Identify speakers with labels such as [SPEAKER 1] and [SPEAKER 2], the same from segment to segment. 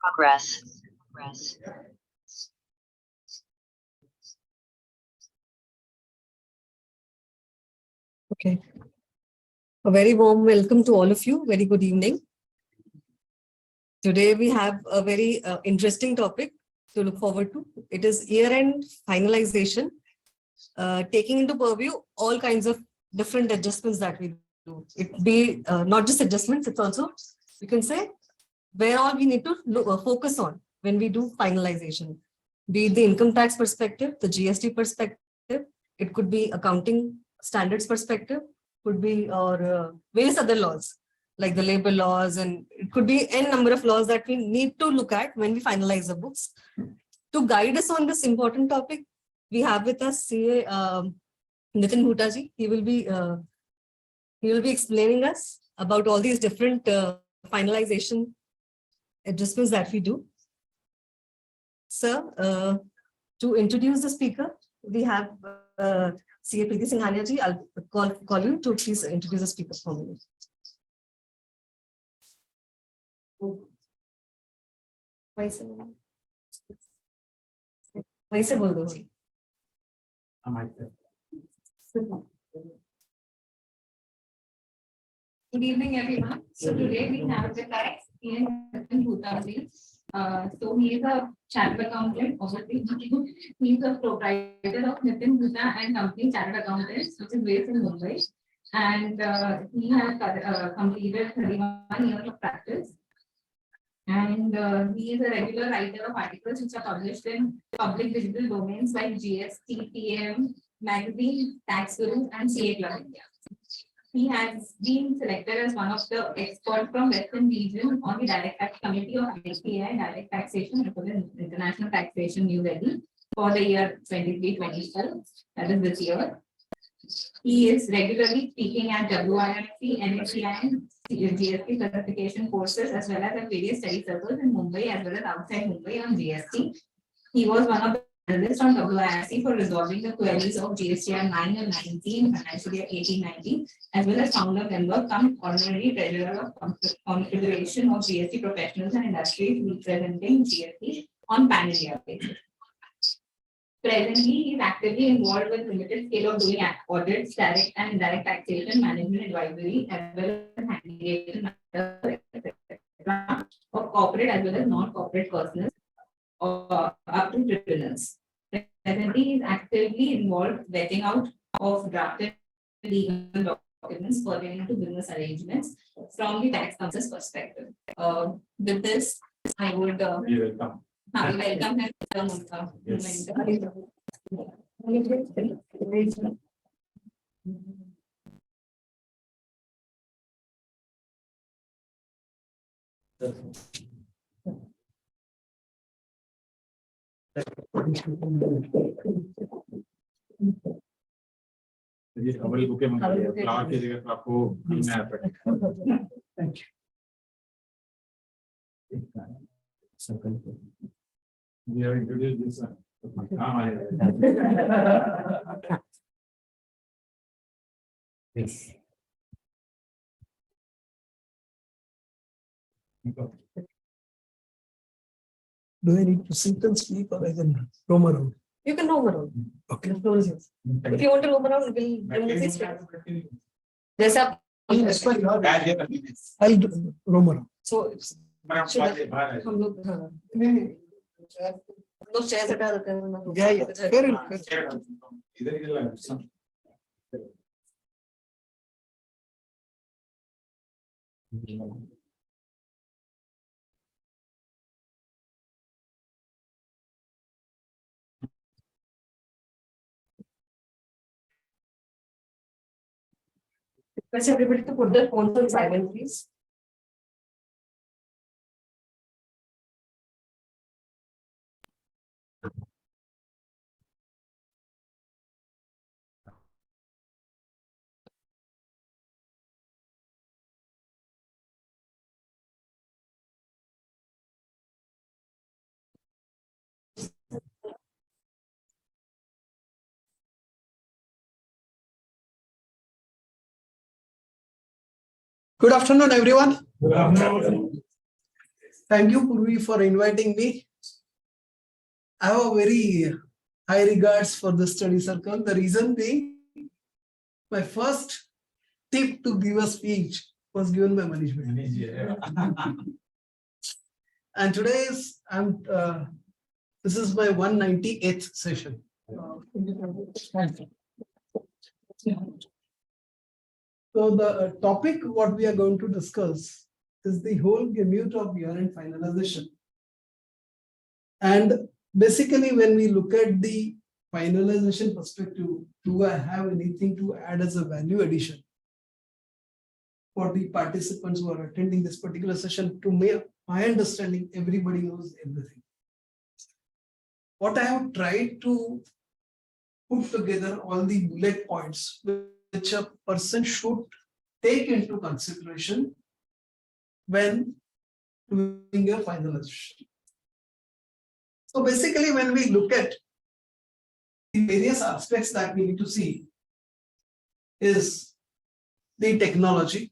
[SPEAKER 1] Progress.
[SPEAKER 2] Okay. A very warm welcome to all of you. Very good evening. Today we have a very interesting topic to look forward to. It is year-end finalization, taking into purview all kinds of different adjustments that we do. It be not just adjustments, it's also, you can say, where all we need to focus on when we do finalization. Be it the income tax perspective, the GST perspective, it could be accounting standards perspective, could be or various other laws like the labor laws, and it could be n number of laws that we need to look at when we finalize the books. To guide us on this important topic, we have with us CA Nitin Bhuta ji. He will be explaining us about all these different finalization adjustments that we do. Sir, to introduce the speaker, we have CA Preeti Singhania ji. I'll call you to please introduce the speaker for me. वैसे बोल दो जी.
[SPEAKER 3] Good evening, everyone. So today we have with us Nitin Bhuta. So he is a chartered accountant. Obviously, he is a proprietor of Nitin Bhuta and Company Chartered Accountants, which is based in Mumbai. And he has completed 31 years of practice. And he is a regular writer of articles which are published in public digital domains like GST, TM, Magazine, Tax Guru, and CA Club India. He has been selected as one of the experts from Western region on the Direct Tax Committee of IPA, Direct Taxation, International Taxation, New Delhi, for the year 23-24, that is this year. He is regularly speaking at WIRC, NHCI, and GST certification courses, as well as at various study circles in Mumbai as well as outside Mumbai on GST. He was one of the analysts on WIRC for resolving the queries of GSTR 9 and 19, financial year 18-19, as well as founder member, honorary treasurer of Confederation of GST Professionals and Industries representing GST on pan-India basis. Presently, he is actively involved with limited scale of doing audits, direct and indirect taxation, management advisory, as well as handling matters, etc., of corporate as well as non-corporate personnel up to tribunals. Presently, he is actively involved vetting out of drafted legal documents pertaining to business arrangements from the tax council's perspective. With this, I would welcome him. Yes.
[SPEAKER 4] Thank you. We have introduced this one. Yes. Do I need to sit and speak or I can roam around?
[SPEAKER 2] You can roam around.
[SPEAKER 4] Okay.
[SPEAKER 2] The floor is yours. If you want to roam around, we'll remove this. There's a.
[SPEAKER 4] I'll roam around.
[SPEAKER 2] So हम लोग chair हटा देते हैं.
[SPEAKER 4] Yeah. Fair enough.
[SPEAKER 2] Request everybody to put their phones on silent, please.
[SPEAKER 4] Good afternoon, everyone.
[SPEAKER 5] Good afternoon.
[SPEAKER 4] Thank you, Purvi, for inviting me. I have a very high regards for the study circle. The reason being, my first tip to give a speech was given by management. And today this is my 198th session. So the topic what we are going to discuss is the whole gamut of year-end finalization. And basically, when we look at the finalization perspective, do I have anything to add as a value addition for the participants who are attending this particular session? To my understanding, everybody knows everything. What I have tried to put together all the bullet points which a person should take into consideration when doing a finalization. So basically, when we look at the various aspects that we need to see is the technology.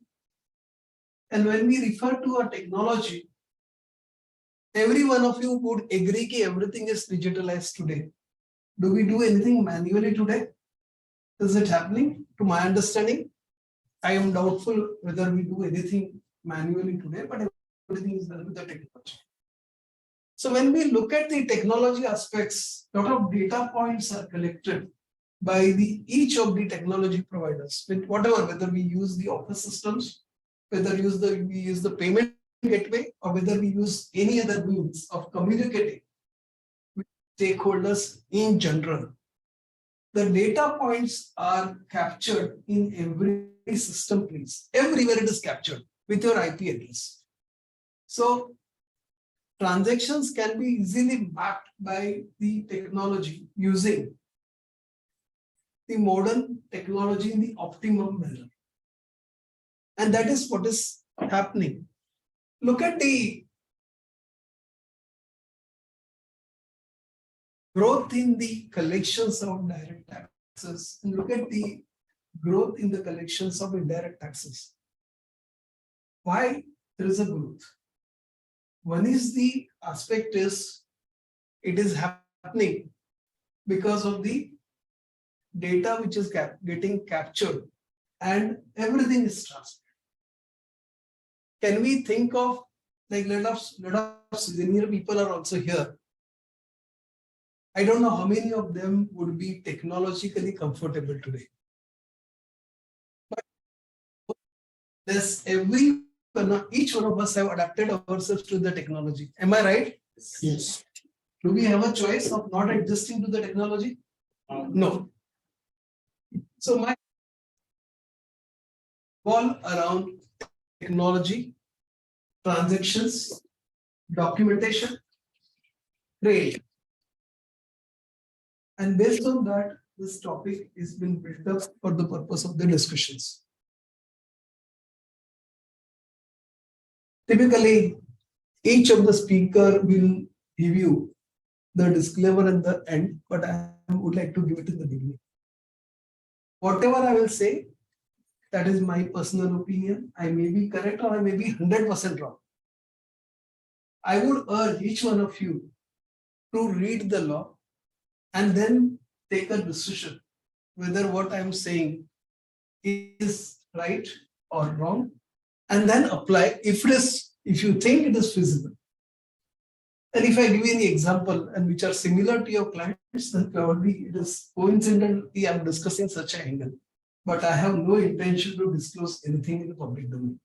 [SPEAKER 4] And when we refer to a technology, every one of you would agree that everything is digitalized today. Do we do anything manually today? Is it happening? To my understanding, I am doubtful whether we do anything manually today, but everything is done with the technology. So when we look at the technology aspects, a lot of data points are collected by each of the technology providers, with whatever, whether we use the office systems, whether we use the payment gateway, or whether we use any other means of communicating with stakeholders in general. The data points are captured in every system, please. Everywhere it is captured with your IP address. So transactions can be easily mapped by the technology using the modern technology in the optimum manner. And that is what is happening. Look at the growth in the collections of direct taxes and look at the growth in the collections of indirect taxes. Why there is a growth? One is the aspect is it is happening because of the data which is getting captured and everything is transparent. Can we think of, like, let us senior people are also here. I don't know how many of them would be technologically comfortable today. But each one of us have adapted ourselves to the technology. Am I right?
[SPEAKER 1] Yes.
[SPEAKER 4] Do we have a choice of not adjusting to the technology? No. So my all around technology, transactions, documentation, trade. And based on that, this topic is being built up for the purpose of the discussions. Typically, each of the speaker will give you the disclaimer in the end, but I would like to give it in the beginning. Whatever I will say, that is my personal opinion. I may be correct or I may be 100% wrong. I would urge each one of you to read the law and then take a decision whether what I am saying is right or wrong, and then apply if you think it is feasible. And if I give you any example and which are similar to your clients, then probably it is coincidentally I'm discussing such an angle. But I have no intention to disclose anything in the public domain.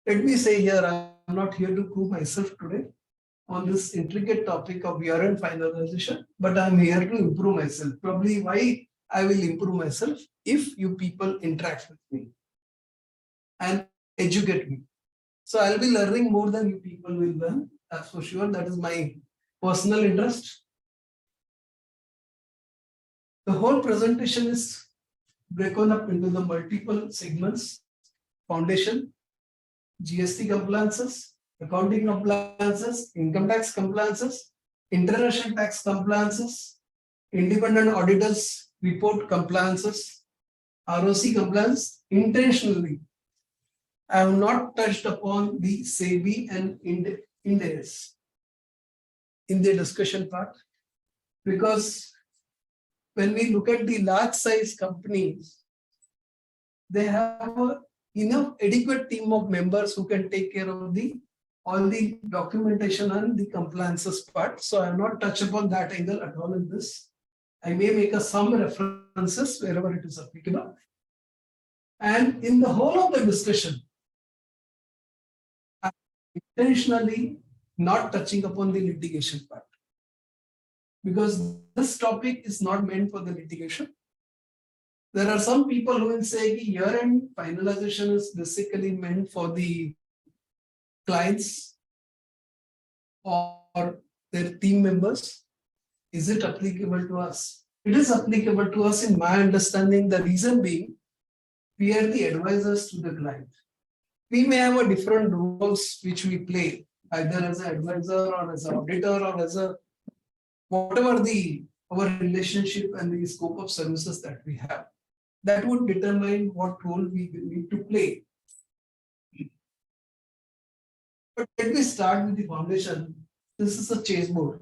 [SPEAKER 4] Let me say here, I'm not here to prove myself today on this intricate topic of year-end finalization, but I'm here to improve myself. Probably why I will improve myself if you people interact with me and educate me. So I'll be learning more than you people will learn. That's for sure. That is my personal interest. The whole presentation is broken up into the multiple segments: foundation, GST compliances, accounting compliances, income tax compliances, international tax compliances, independent auditors report compliances, ROC compliance. Intentionally, I have not touched upon the SEBI and Ind AS in the discussion part, because when we look at the large size companies, they have enough adequate team of members who can take care of all the documentation and the compliances part. So I have not touched upon that angle at all in this. I may make some references wherever it is applicable. And in the whole of the discussion, I am intentionally not touching upon the litigation part, because this topic is not meant for the litigation. There are some people who will say year-end finalization is basically meant for the clients or their team members. Is it applicable to us? It is applicable to us in my understanding. The reason being, we are the advisors to the client. We may have a different roles which we play, either as an advisor or as an auditor or as a whatever our relationship and the scope of services that we have. That would determine what role we need to play. But let me start with the foundation. This is a chessboard.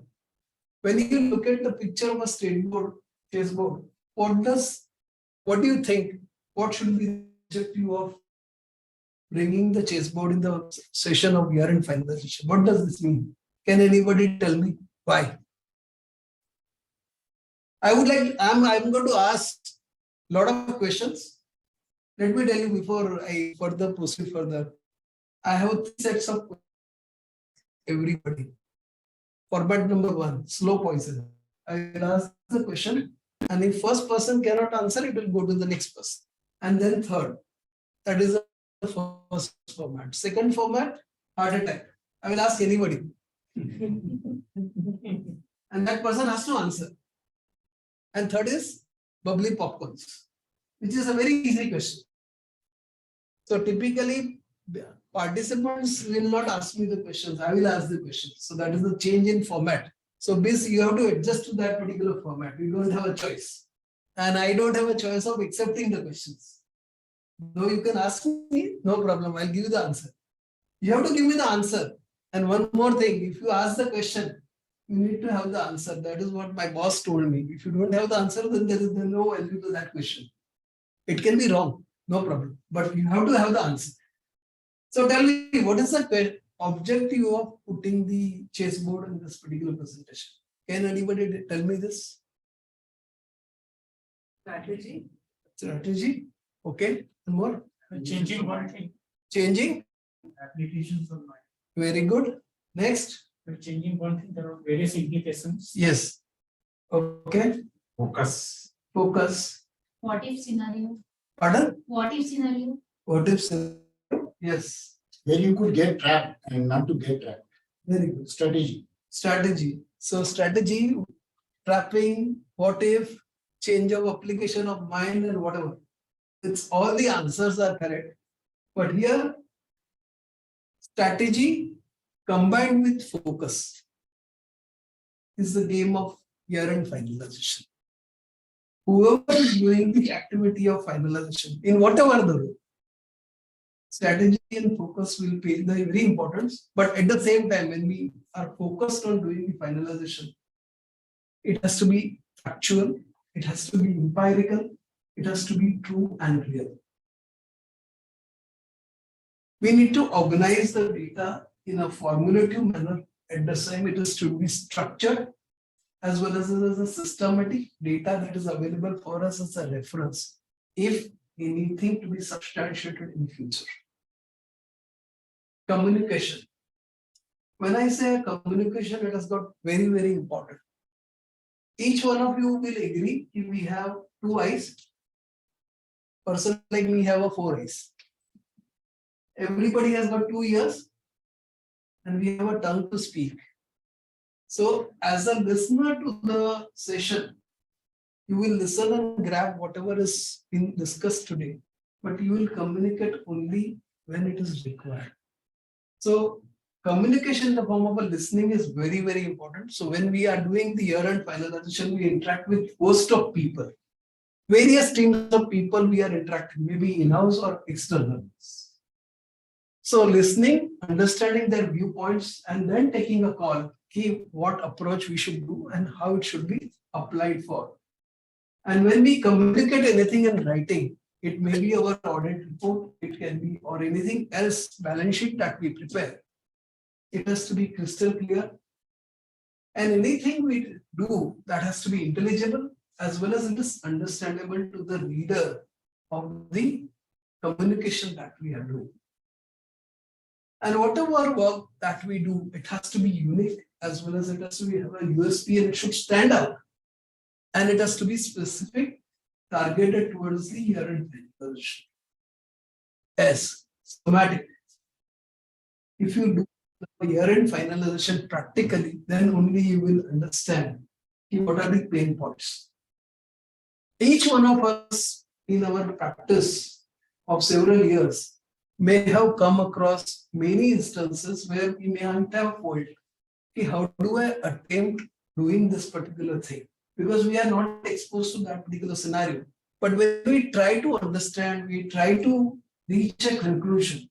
[SPEAKER 4] When you look at the picture of a chessboard, what do you think? What should be the objective of bringing the chessboard in the session of year-end finalization? What does this mean? Can anybody tell me why? I'm going to ask a lot of questions. Let me tell you before I further proceed further. I have 3 sets of questions. Everybody. Format number 1, slow poison. I will ask the question, and if first person cannot answer, it will go to the next person. And then third. That is the first format. Second format, heart attack. I will ask anybody. And that person has to answer. And third is bubbly popcorns, which is a very easy question. So typically, participants will not ask me the questions. I will ask the questions. So that is the change in format. So basically, you have to adjust to that particular format. You don't have a choice. And I don't have a choice of accepting the questions. Though you can ask me, no problem. I'll give you the answer. You have to give me the answer. And one more thing, if you ask the question, you need to have the answer. That is what my boss told me. If you don't have the answer, then there is no value to that question. It can be wrong, no problem. But you have to have the answer. So tell me, what is the objective of putting the chessboard in this particular presentation? Can anybody tell me this? Strategy. Okay. And more?
[SPEAKER 1] Changing one thing.
[SPEAKER 4] Changing.
[SPEAKER 1] Applications of mind.
[SPEAKER 4] Very good. Next.
[SPEAKER 1] We're changing one thing. There are various implications.
[SPEAKER 4] Yes. Okay.
[SPEAKER 1] Focus.
[SPEAKER 4] Focus.
[SPEAKER 3] What if scenario?
[SPEAKER 4] Pardon?
[SPEAKER 3] What if scenario?
[SPEAKER 4] What if? Yes.
[SPEAKER 5] Where you could get trapped and not to get trapped.
[SPEAKER 4] Very good.
[SPEAKER 5] Strategy.
[SPEAKER 4] Strategy. So strategy, trapping, what if, change of application of mind and whatever. It's all the answers are correct. But here, strategy combined with focus is the game of year-end finalization. Whoever is doing the activity of finalization, in whatever the role, strategy and focus will play the very importance. But at the same time, when we are focused on doing the finalization, it has to be factual, it has to be empirical, it has to be true and real. We need to organize the data in a formulative manner. At the same, it is to be structured as well as a systematic data that is available for us as a reference if anything to be substantiated in the future. Communication. When I say communication, it has got very, very important. Each one of you will agree if we have 2 eyes. Person like me have 4 eyes. Everybody has got 2 ears and we have a tongue to speak. So as a listener to the session, you will listen and grab whatever is being discussed today, but you will communicate only when it is required. So communication in the form of a listening is very, very important. So when we are doing the year-end finalization, we interact with host of people. Various teams of people we are interacting, maybe in-house or external. So listening, understanding their viewpoints, and then taking a call, what approach we should do and how it should be applied for. And when we communicate anything in writing, it may be our audit report, it can be, or anything else, balance sheet that we prepare. It has to be crystal clear. And anything we do that has to be intelligible as well as it is understandable to the reader of the communication that we are doing. And whatever work that we do, it has to be unique as well as it has to be have a USP and it should stand out. And it has to be specific, targeted towards the year-end finalization. Yes, schematic. If you do the year-end finalization practically, then only you will understand what are the pain points. Each one of us in our practice of several years may have come across many instances where we may have failed. How do I attempt doing this particular thing? Because we are not exposed to that particular scenario. But when we try to understand, we try to reach a conclusion,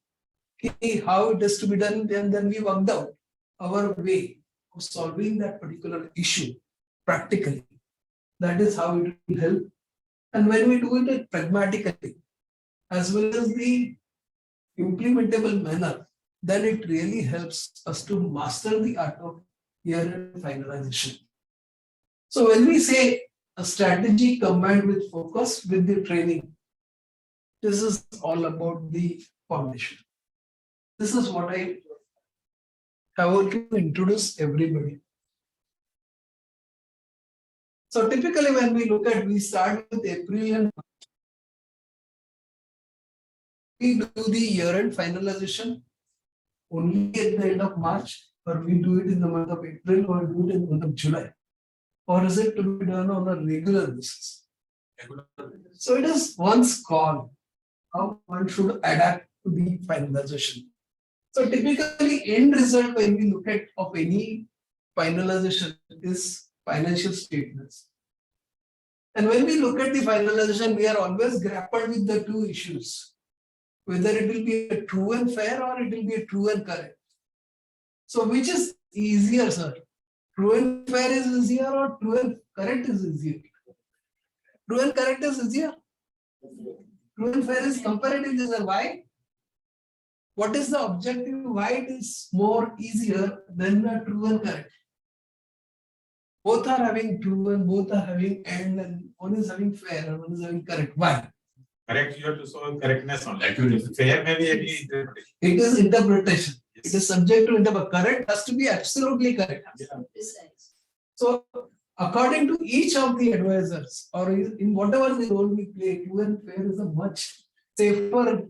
[SPEAKER 4] how it is to be done, and then we worked out our way of solving that particular issue practically. That is how it will help. And when we do it pragmatically, as well as the implementable manner, then it really helps us to master the art of year-end finalization. So when we say a strategy combined with focus with the training, this is all about the foundation. This is what I have to introduce everybody. So typically when we look at, we start with April and March. We do the year-end finalization only at the end of March, or we do it in the month of April, or do it in the month of July. Or is it to be done on a regular basis? So it is one's call how one should adapt to the finalization. So typically end result when we look at of any finalization is financial statements. And when we look at the finalization, we are always grappled with the two issues, whether it will be a true and fair or it will be a true and correct. So which is easier, sir? True and fair is easier or true and correct is easier? True and correct is easier. True and fair is comparative, sir. Why? What is the objective? Why it is more easier than the true and correct? Both are having true and both are having and one is having fair and one is having correct. Why?
[SPEAKER 6] Correct, you have to show correctness on accuracy. Fair maybe any interpretation.
[SPEAKER 4] It is interpretation. It is subject to interpret. Correct has to be absolutely correct. So according to each of the advisors or in whatever the role we play, true and fair is a much safer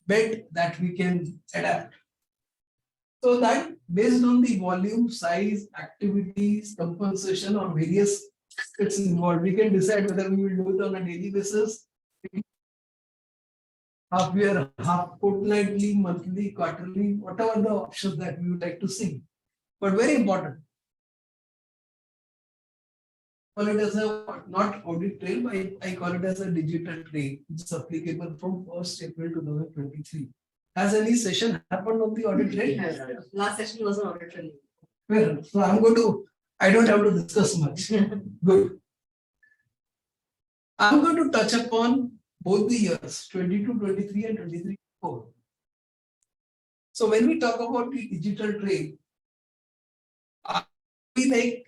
[SPEAKER 4] bet that we can adapt. So that based on the volume, size, activities, compensation or various aspects involved, we can decide whether we will do it on a daily basis, half year, half fortnightly, monthly, quarterly, whatever the options that we would like to see. But very important. I call it as a not audit trail, but I call it as a digital trail, which is applicable from 1st April 2023. Has any session happened on the audit trail?
[SPEAKER 2] Last session was an audit trail.
[SPEAKER 4] Well, so I don't have to discuss much. Good. I'm going to touch upon both the years 22, 23 and 23, 24. So when we talk about the digital trail, are we like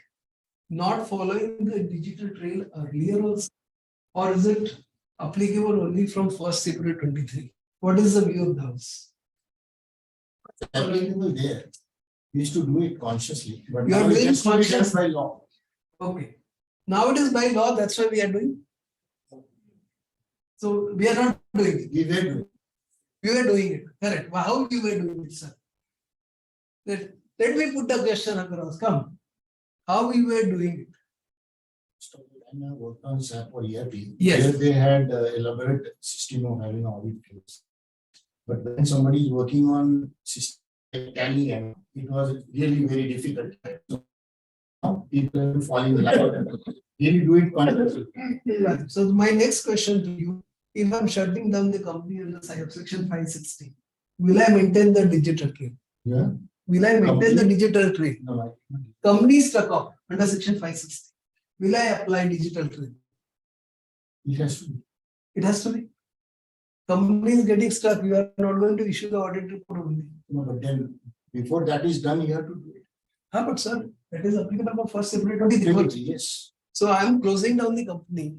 [SPEAKER 4] not following the digital trail earlier also, or is it applicable only from 1st April 23? What is the view of the house?
[SPEAKER 5] Applicable there. We used to do it consciously, but
[SPEAKER 4] You are
[SPEAKER 5] now it
[SPEAKER 4] doing
[SPEAKER 5] has to be done
[SPEAKER 4] conscious-
[SPEAKER 5] by law.
[SPEAKER 4] Okay. Now it is by law, that's why we are doing. So we are not doing it.
[SPEAKER 5] We were doing.
[SPEAKER 4] We were doing it. Correct. How we were doing it, sir? Let me put the question across. Come. How we were doing it?
[SPEAKER 5] When I worked on SAP or ERP,
[SPEAKER 4] Yes.
[SPEAKER 5] there they had elaborate system of having audit trails. But when somebody is working on system like Tally, and it was really very difficult. So now people have to fall in line. Really do it consciously.
[SPEAKER 4] Right. So my next question to you, if I'm shutting down the company under section 560, will I maintain the digital trail?
[SPEAKER 5] Yeah.
[SPEAKER 4] Will I maintain the
[SPEAKER 5] Complete.
[SPEAKER 4] digital trail?
[SPEAKER 5] No,
[SPEAKER 4] Company is stuck off under section 560. Will I apply digital trail?
[SPEAKER 5] it has to be.
[SPEAKER 4] It has to be. Company is getting stuck. You are not going to issue the audit report only.
[SPEAKER 5] No, but then before that is done, you have to do it.
[SPEAKER 4] But sir, that is applicable for 1st April 2023.
[SPEAKER 5] Yes.
[SPEAKER 4] So I am closing down the company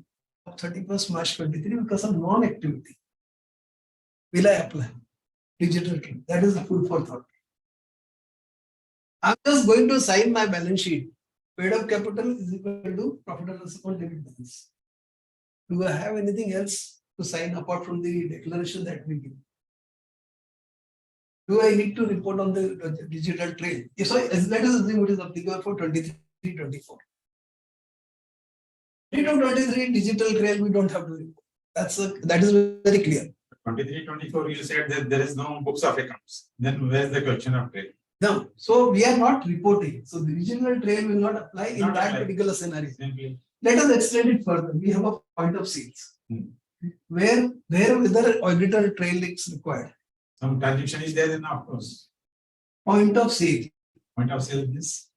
[SPEAKER 4] of 31st March 23 because of non-activity. Will I apply digital trail? That is the food for thought. I'm just going to sign my balance sheet. Paid up capital is equal to profit and loss account debit balance. Do I have anything else to sign apart from the declaration that we give? Do I need to report on the digital trail? Yes, so let us assume it is applicable for 23-24. 22-23 digital trail we don't have to report. That is very clear.
[SPEAKER 6] 23-24, you said that there is no books of accounts. Then where's the question of trade?
[SPEAKER 4] Now, so we are not reporting. So the digital trail will not apply in
[SPEAKER 6] Not
[SPEAKER 4] that
[SPEAKER 6] apply.
[SPEAKER 4] particular scenario.
[SPEAKER 6] Simply.
[SPEAKER 4] Let us extend it further. We have a point of sales.
[SPEAKER 6] Hmm.
[SPEAKER 4] Where whether digital trail is required.
[SPEAKER 6] Some transaction is there, then of course.
[SPEAKER 4] Point of sale.
[SPEAKER 6] Point of sale is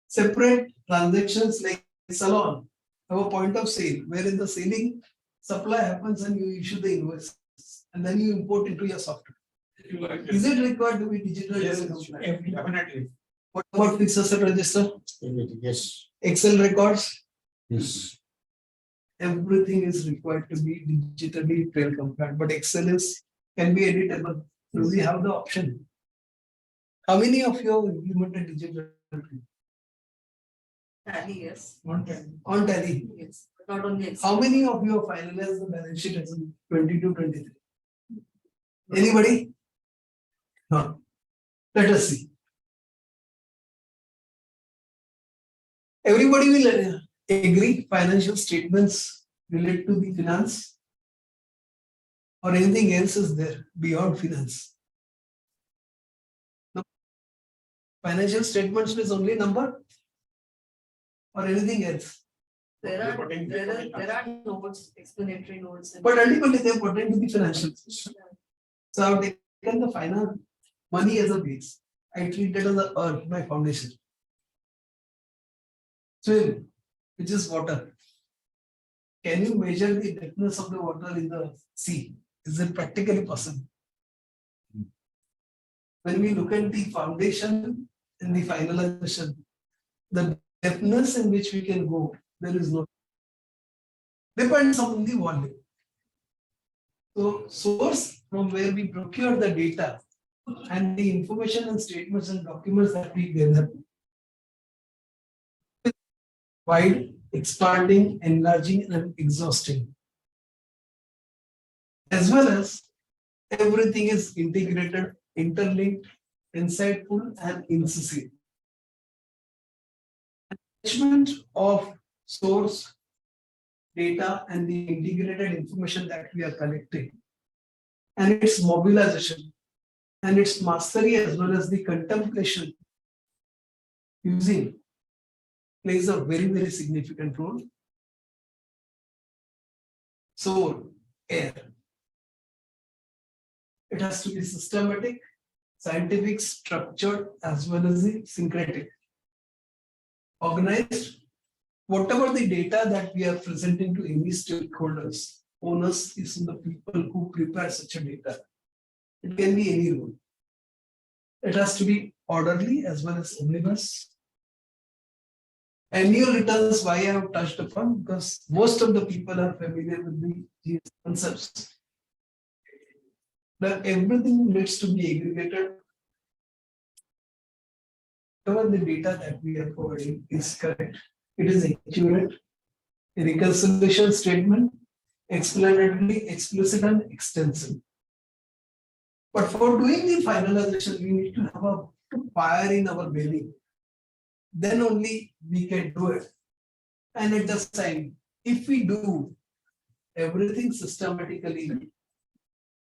[SPEAKER 4] Separate transactions like salon have a point of sale wherein the selling supply happens and you issue the invoice and then you import into your software. Is it required to be digital?
[SPEAKER 6] Yes,
[SPEAKER 4] trail?
[SPEAKER 6] definitely.
[SPEAKER 4] What about fixed asset register?
[SPEAKER 5] Yes.
[SPEAKER 4] Excel records?
[SPEAKER 5] Yes.
[SPEAKER 4] Everything is required to be digitally trail compliant, but Excel can be editable. So we have the option. How many of you have implemented digital trail?
[SPEAKER 2] Tally, yes.
[SPEAKER 1] One time.
[SPEAKER 4] On Tally?
[SPEAKER 2] Yes, not only.
[SPEAKER 4] How many of you have finalized the balance sheet as in 22-23? Anybody? No. Let us see. Everybody will agree financial statements relate to the finance or anything else is there beyond finance. No. Financial statements is only number or anything else.
[SPEAKER 2] There are
[SPEAKER 6] Reporting-
[SPEAKER 2] notes, explanatory notes.
[SPEAKER 4] But ultimately they pertain to the financials. So I've taken the final money as a base. I treat it as a earth, my foundation. Swim, which is water. Can you measure the depthness of the water in the sea? Is it practically possible? When we look at the foundation and the finalization, the depthness in which we can go, there is no. Depends on the volume. So source from where we procure the data and the information and statements and documents that we gather. Wide, expanding, enlarging, and exhausting. As well as everything is integrated, interlinked, insightful, and incisive. Management of source data and the integrated information that we are collecting, and its mobilization, and its mastery as well as the contemplation using plays a very, very significant role. So, air. It has to be systematic, scientific, structured, as well as the syncretic. Organized, whatever the data that we are presenting to any stakeholders, owners is the people who prepare such a data. It can be any role. It has to be orderly as well as omnibus. Annual returns, why I have touched upon, because most of the people are familiar with the GS concepts. That everything needs to be aggregated. Whatever the data that we are providing is correct. It is accurate. A reconciliation statement, explanatory, explicit, and extensive. But for doing the finalization, we need to have a fire in our belly. Then only we can do it. And at the same, if we do everything systematically,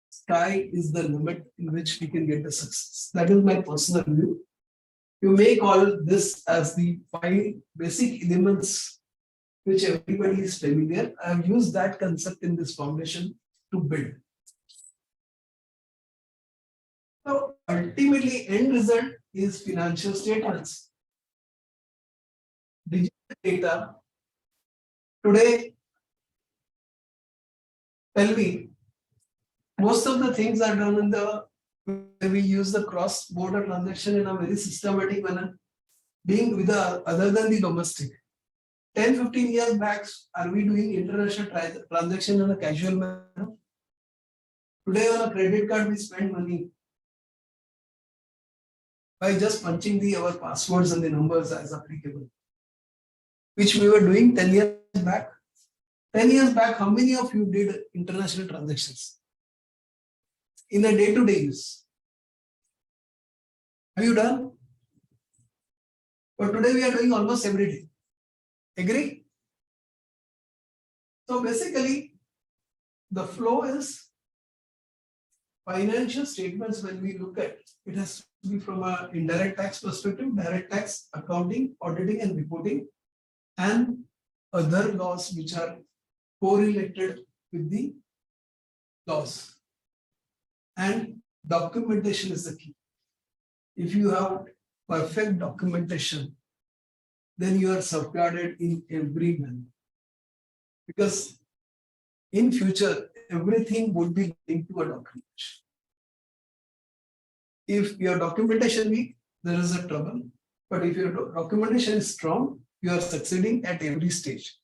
[SPEAKER 4] sky is the limit in which we can get the success. That is my personal view. You may call this as the 5 basic elements which everybody is familiar. I have used that concept in this foundation to build. So ultimately, end result is financial statements. Digital data. Today, tell me, most of the things are done in the, we use the cross-border transaction in a very systematic manner, being with the, other than the domestic. 10-15 years back, are we doing international transaction in a casual manner? Today on a credit card, we spend money by just punching our passwords and the numbers as applicable, which we were doing 10 years back. 10 years back, how many of you did international transactions in a day-to-day use? Have you done? But today we are doing almost every day. Agree? So basically, the flow is financial statements. When we look at it, has to be from an indirect tax perspective, direct tax, accounting, auditing, and reporting, and other laws which are correlated with the laws. And documentation is the key. If you have perfect documentation, then you are safeguarded in every manner. Because in future, everything would be linked to a documentation. If your documentation weak, there is a trouble. But if your documentation is strong, you are succeeding at every stage.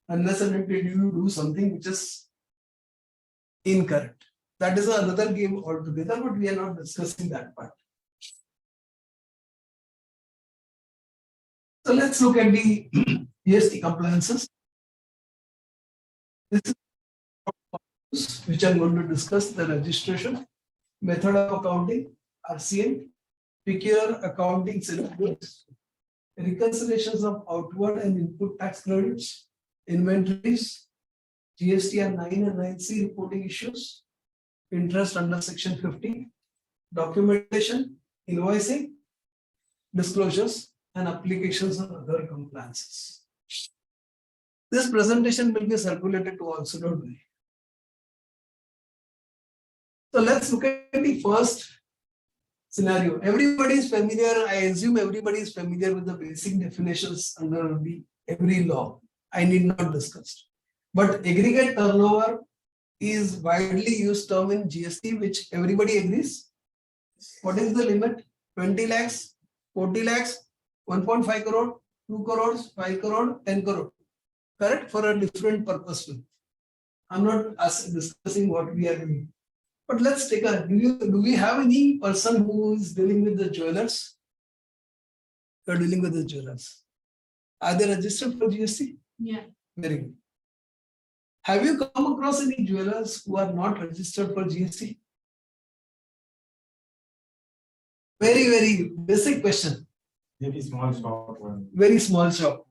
[SPEAKER 4] Unless and until you do something which is incorrect. That is another game altogether, but we are not discussing that part. So let's look at the GST compliances. This is which I'm going to discuss: the registration, method of accounting, RCN, peculiar accounting scenarios, reconciliations of outward and input tax credits, inventories, GSTR 9 and 9C reporting issues, interest under section 50, documentation, invoicing, disclosures, and applications of other compliances. This presentation will be circulated to all, so don't worry. So let's look at the first scenario. Everybody is familiar, I assume everybody is familiar with the basic definitions under every law. I need not discuss. But aggregate turnover is widely used term in GST, which everybody agrees. What is the limit? 20 lakhs, 40 lakhs, 1.5 crore, 2 crores, 5 crore, 10 crore. Correct? For a different purpose. I'm not discussing what we are doing. But let's take a, do we have any person who is dealing with the jewelers? You are dealing with the jewelers. Are they registered for GST?
[SPEAKER 3] Yeah.
[SPEAKER 4] Very good. Have you come across any jewelers who are not registered for GST? Very, very basic question.
[SPEAKER 6] Maybe small shop one.
[SPEAKER 4] Very small shop.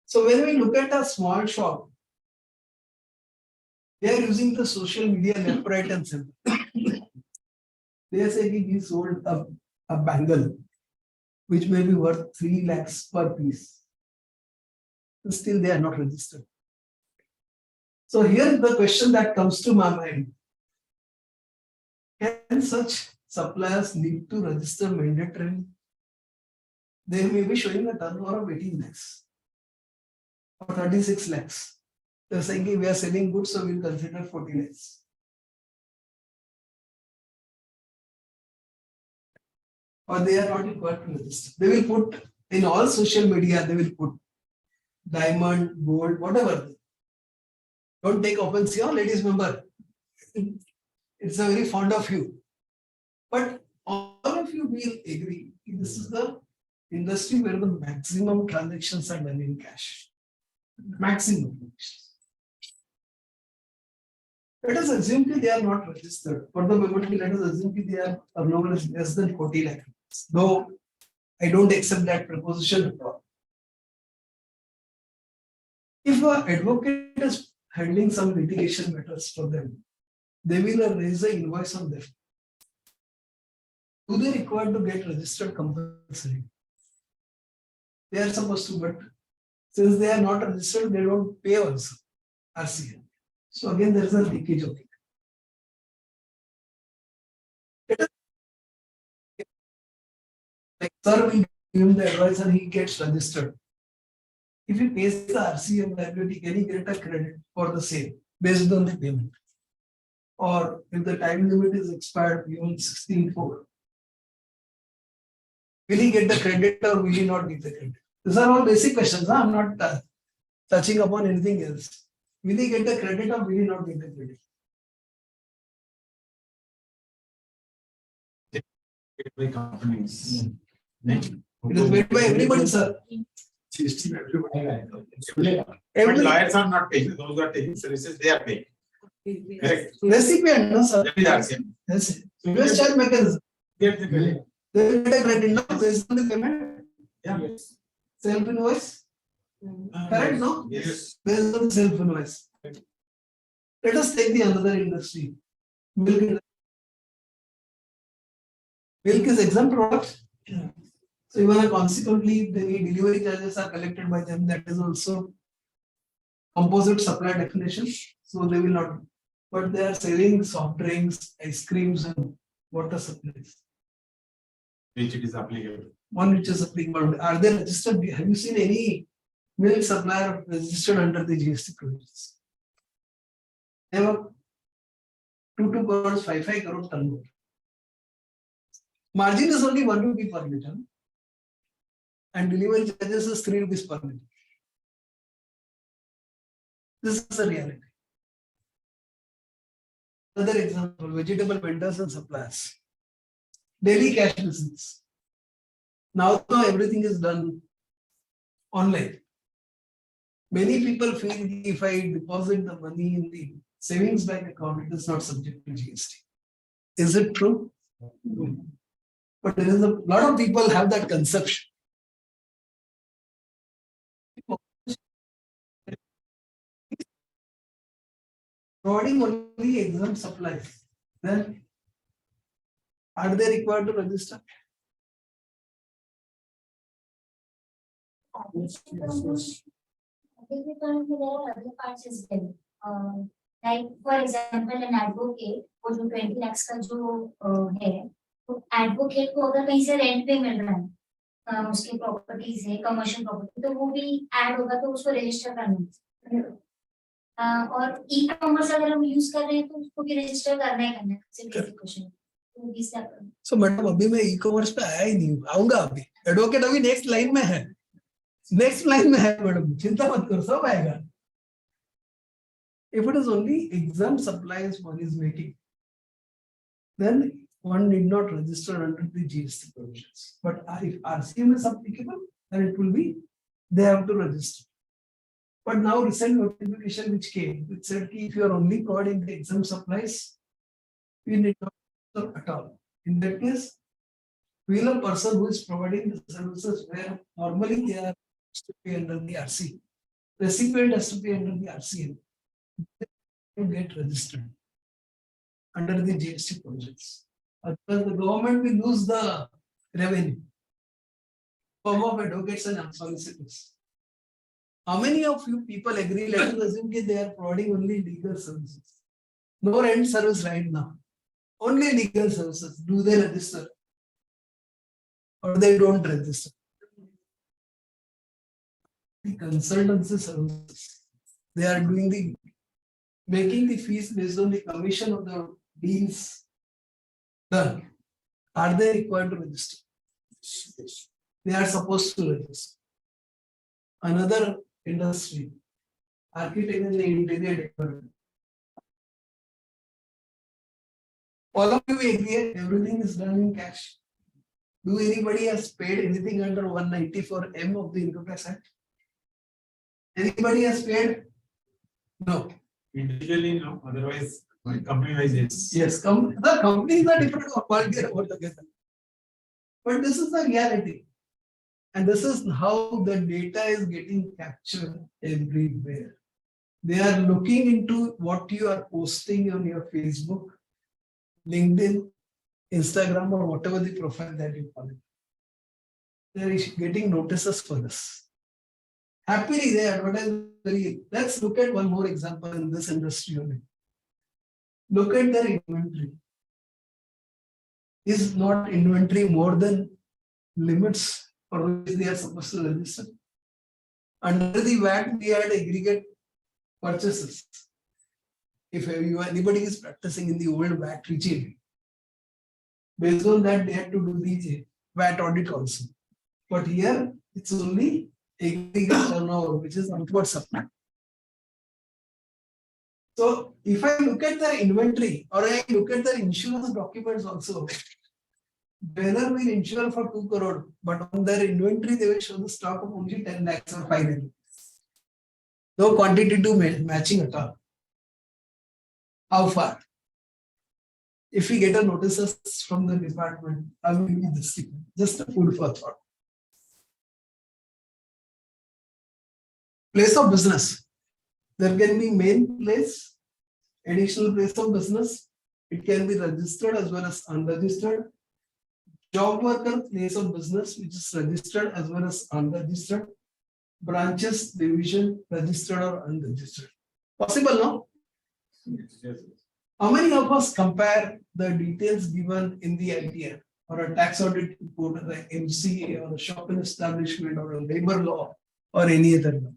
[SPEAKER 4] So when we look at a small shop, they are using the social media left, right, and center. They say we sold a bangle which may be worth 3 lakhs per piece. Still, they are not registered. So here the question that comes to my mind: can such suppliers need to register mandatorily? They may be showing a turnover of 18 lakhs or 36 lakhs. They're saying we are selling goods, so we'll consider 40 lakhs. Or they are not required to register. They will put in all social media, they will put diamond, gold, whatever. Don't take offense here, ladies member. It's a very fond of you. But all of you will agree, this is the industry where the maximum transactions are done in cash. Maximum. Let us assume that they are not registered. For the moment, let us assume that their turnover is less than 40 lakh. Though I don't accept that proposition at all. If an advocate is handling some litigation matters for them, they will raise an invoice on them. Do they require to get registered compulsory? They are supposed to, but since they are not registered, they don't pay also RCN. So again, there is a leakage of it. Like, sir, we give him the advice and he gets registered. If he pays the RCM liability, can he get a credit for the same based on the payment? Or if the time limit is expired beyond 16/4, will he get the credit or will he not get the credit? These are all basic questions. Huh? I'm not touching upon anything else. Will he get the credit or will he not get the credit?
[SPEAKER 6] By companies.
[SPEAKER 4] It is made by everybody, sir.
[SPEAKER 6] But
[SPEAKER 4] Every
[SPEAKER 6] lawyers are not paying, those who are taking services, they are paying. Correct.
[SPEAKER 4] recipient, no, sir.
[SPEAKER 6] That is RCM.
[SPEAKER 4] Yes. Reverse charge mechanism.
[SPEAKER 6] Get the credit.
[SPEAKER 4] They will get a credit now based on the payment.
[SPEAKER 6] Yeah.
[SPEAKER 4] Self invoice. Correct, no?
[SPEAKER 6] Yes.
[SPEAKER 4] Based on self invoice. Let us take the another industry. Milk. Milk is exempt product. So even consequently, the delivery charges are collected by them. That is also composite supply definition. So they will not. But they are selling soft drinks, ice creams, and water supplies.
[SPEAKER 6] Which it is applicable.
[SPEAKER 4] One which is applicable. Are they registered? Have you seen any milk supplier registered under the GST provisions? Never. 2 crores, 5 crore turnover. Margin is only 1 rupee per liter. And delivery charges is 3 rupees per liter. This is the reality. Another example, vegetable vendors and suppliers. Daily cash business. Now everything is done online. Many people feel if I deposit the money in the savings bank account, it is not subject to GST. Is it true? But there is a lot of people have that conception. Providing only exempt supplies, then are they required to register?
[SPEAKER 7] Other parts as well. Like for example, an advocate वो जो 20 lakhs का जो है, तो advocate को अगर कहीं से rent पे मिल रहा है, उसकी properties है, commercial property, तो वो भी add होगा तो उसको register करना है. और e-commerce अगर हम use कर रहे हैं तो उसको भी register करना ही करना है. It's a basic question. तो these are.
[SPEAKER 4] So मैडम अभी मैं e-commerce पे आया ही नहीं हूँ, आऊंगा अभी. एडवोकेट अभी नेक्स्ट लाइन में है. नेक्स्ट लाइन में है मैडम, चिंता मत करो, सब आएगा. If it is only exempt supplies one is making, then one need not register under the GST provisions. But if RCM is applicable, then it will be, they have to register. But now recent notification which came, it said if you are only providing the exempt supplies, we need not register at all. In that case, will a person who is providing the services where normally they are to pay under the RC, recipient has to pay under the RCM, to get registered under the GST provisions. Otherwise, the government will lose the revenue form of advocates and solicitors. How many of you people agree? Let us assume that they are providing only legal services. No rent service right now. Only legal services. Do they register? Or they don't register? The consultancy services. They are doing the making the fees based on the commission of the deals done. Are they required to register? They are supposed to register. Another industry, architect and the interior decorator. All of you agree everything is done in cash. Do anybody has paid anything under 194M of the Income Tax Act? Anybody has paid? No.
[SPEAKER 6] Individually, no, otherwise, company wise, yes.
[SPEAKER 4] Yes, the companies are different altogether. But this is the reality. And this is how the data is getting captured everywhere. They are looking into what you are posting on your Facebook, LinkedIn, Instagram, or whatever the profile that you call it. They are getting notices for this. Happily, they advertise very. Let's look at one more example in this industry only. Look at their inventory. is not inventory more than limits for which they are supposed to register? Under the VAT, we had aggregate purchases. If anybody is practicing in the old VAT regime, based on that, they had to do the VAT audit also. But here, it's only aggregate turnover, which is outward supply. So if I look at the inventory or I look at the insurance documents also, Baylor will insure for 2 crore, but on their inventory, they will show the stock of only 10 lakhs or 5 lakhs. No quantitative matching at all. How far? If we get a notices from the department, I will give you this thing, just a food for thought. Place of business. There can be main place, additional place of business. It can be registered as well as unregistered. Job worker place of business, which is registered as well as unregistered. Branches, division, registered or unregistered. Possible, no? How many of us compare the details given in the ITR or a tax audit report, or the MCA or a shop and establishment or a labor law or any other law?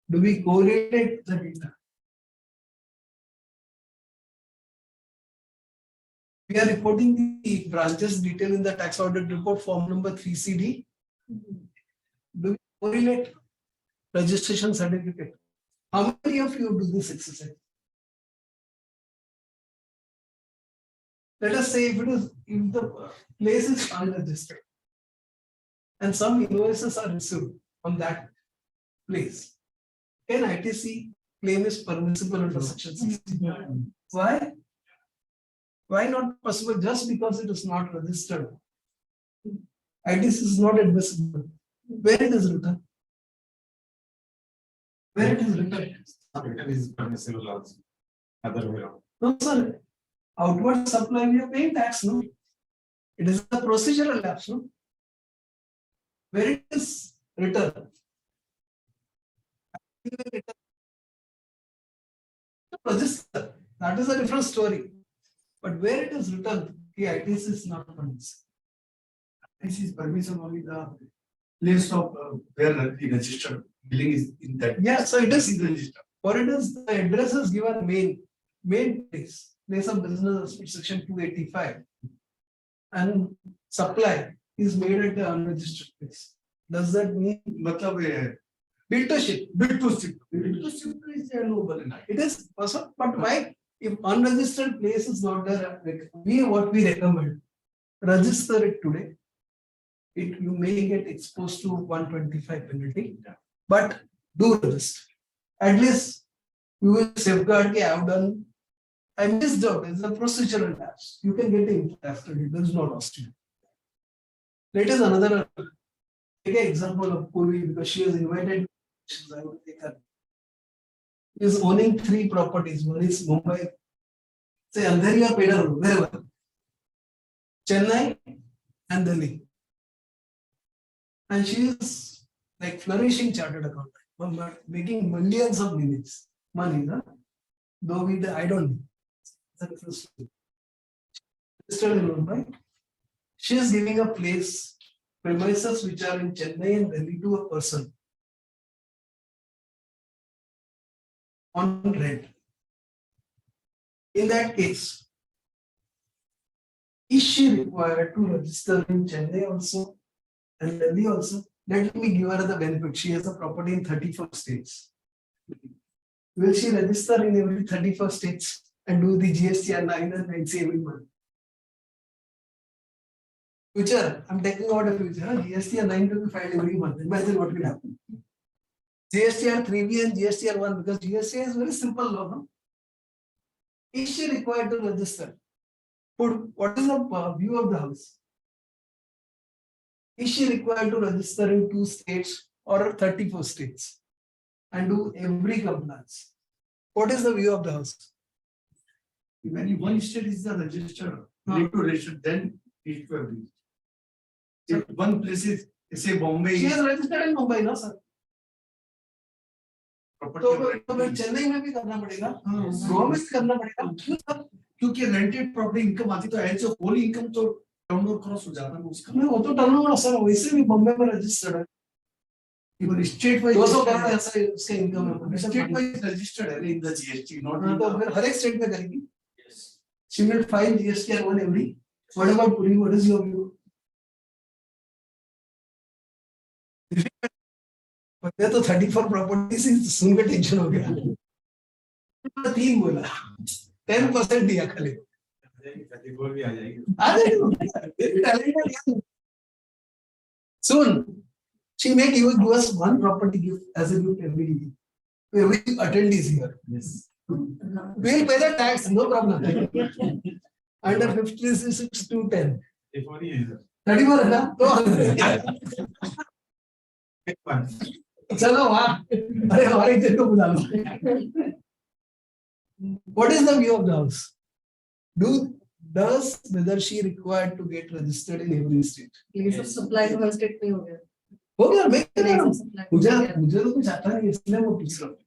[SPEAKER 4] Do we correlate the data? We are reporting the branches detail in the tax audit report form number 3CD. Do we correlate registration certificate? How many of you do this exercise? Let us say if the place is unregistered and some invoices are received on that place, can ITC claim is permissible under section 16? Why? Why not possible? Just because it is not registered. ITC is not admissible. Where it is written? Where it is written?
[SPEAKER 6] Written is permissible also. Other way around.
[SPEAKER 4] No, sir. Outward supply, we are paying tax, no? It is a procedural lapse, no? Where it is written? Register. That is a different story. But where it is written, the ITC is not permissible.
[SPEAKER 8] This is permissible only the place of where the registered billing is in that.
[SPEAKER 4] Yeah, so it is
[SPEAKER 8] registered.
[SPEAKER 4] or it is the address is given main place of business as section 285, and supply is made at the unregistered place. Does that mean
[SPEAKER 8] मतलब
[SPEAKER 4] bill to ship?
[SPEAKER 8] bid to ship is allowable in that.
[SPEAKER 4] It is possible, but why? If unregistered place is not there, what we recommend, register it today. You may get exposed to 125 penalty, but do register. At least you will safeguard. I have done. I missed out. It's a procedural lapse. You can get it after it. There is no loss to you. Let us another take an example of Purvi because she has invited. I will take her. He is owning 3 properties. One is Mumbai, say Andheri or Pedal, wherever. Chennai and Delhi. And she is like flourishing chartered accountant, making millions of money, huh? Though I don't know. It's a different story. Still in Mumbai. She is giving a place, premises which are in Chennai and Delhi to a person on rent. In that case, is she required to register in Chennai also and Delhi also? Let me give her the benefit. She has a property in 34 states. Will she register in every 34 states and do the GSTR 9 and 9C every month? Future, I'm taking out a future. GSTR 9 to be filed every month. Imagine what will happen. GSTR 3B and GSTR 1, because GSTR is very simple law. No? Is she required to register? What is the view of the house? Is she required to register in 2 states or 34 states and do every compliance? What is the view of the house?
[SPEAKER 8] When one state is the registered, need to register, then it will be. If one place is, say Bombay.
[SPEAKER 4] She is registered in Mumbai, no sir. तो फिर चेन्नई में भी करना पड़ेगा, गोवा में भी करना पड़ेगा, क्यों सर?
[SPEAKER 8] क्योंकि रेंटेड प्रॉपर्टी इनकम आती तो ऐसे होल इनकम तो टर्नओवर क्रॉस हो जाता है उसका
[SPEAKER 4] मैं वो तो टर्नओवर सर वैसे भी बॉम्बे में रजिस्टर्ड है,
[SPEAKER 8] इवन स्टेट वाइज
[SPEAKER 4] 200 करोड़ ऐसा ही उसका इनकम है
[SPEAKER 8] स्टेट वाइज रजिस्टर्ड है इन द जीएसटी नॉट
[SPEAKER 4] हाँ, तो फिर हर एक स्टेट में करेगी she will file GST and one every. What about Puri? What is your view? मुझे तो 34 प्रॉपर्टी से सुन के टेंशन हो गया। 3 बोला 10% दिया खाली।
[SPEAKER 6] 34 भी आ जाएगी।
[SPEAKER 4] आ जाएगी। Soon she may give us one property gift as a gift every attendees here.
[SPEAKER 6] Yes.
[SPEAKER 4] We'll pay the tax, no problem. Under 56 to 10.
[SPEAKER 6] 34 ही है सर।
[SPEAKER 4] 34 है ना? तो
[SPEAKER 6] एक बार।
[SPEAKER 4] चलो वाह, अरे हमारे इधर को बुला लो। What is the view of the house? Does whether she required to get registered in every state?
[SPEAKER 2] Place of supply तो हर state में हो गया।
[SPEAKER 4] हो गया, मैं कह रहा
[SPEAKER 2] Place
[SPEAKER 4] हूँ।
[SPEAKER 2] of supply
[SPEAKER 4] मुझे तो कुछ आता नहीं इसलिए मैं पूछ रहा हूँ।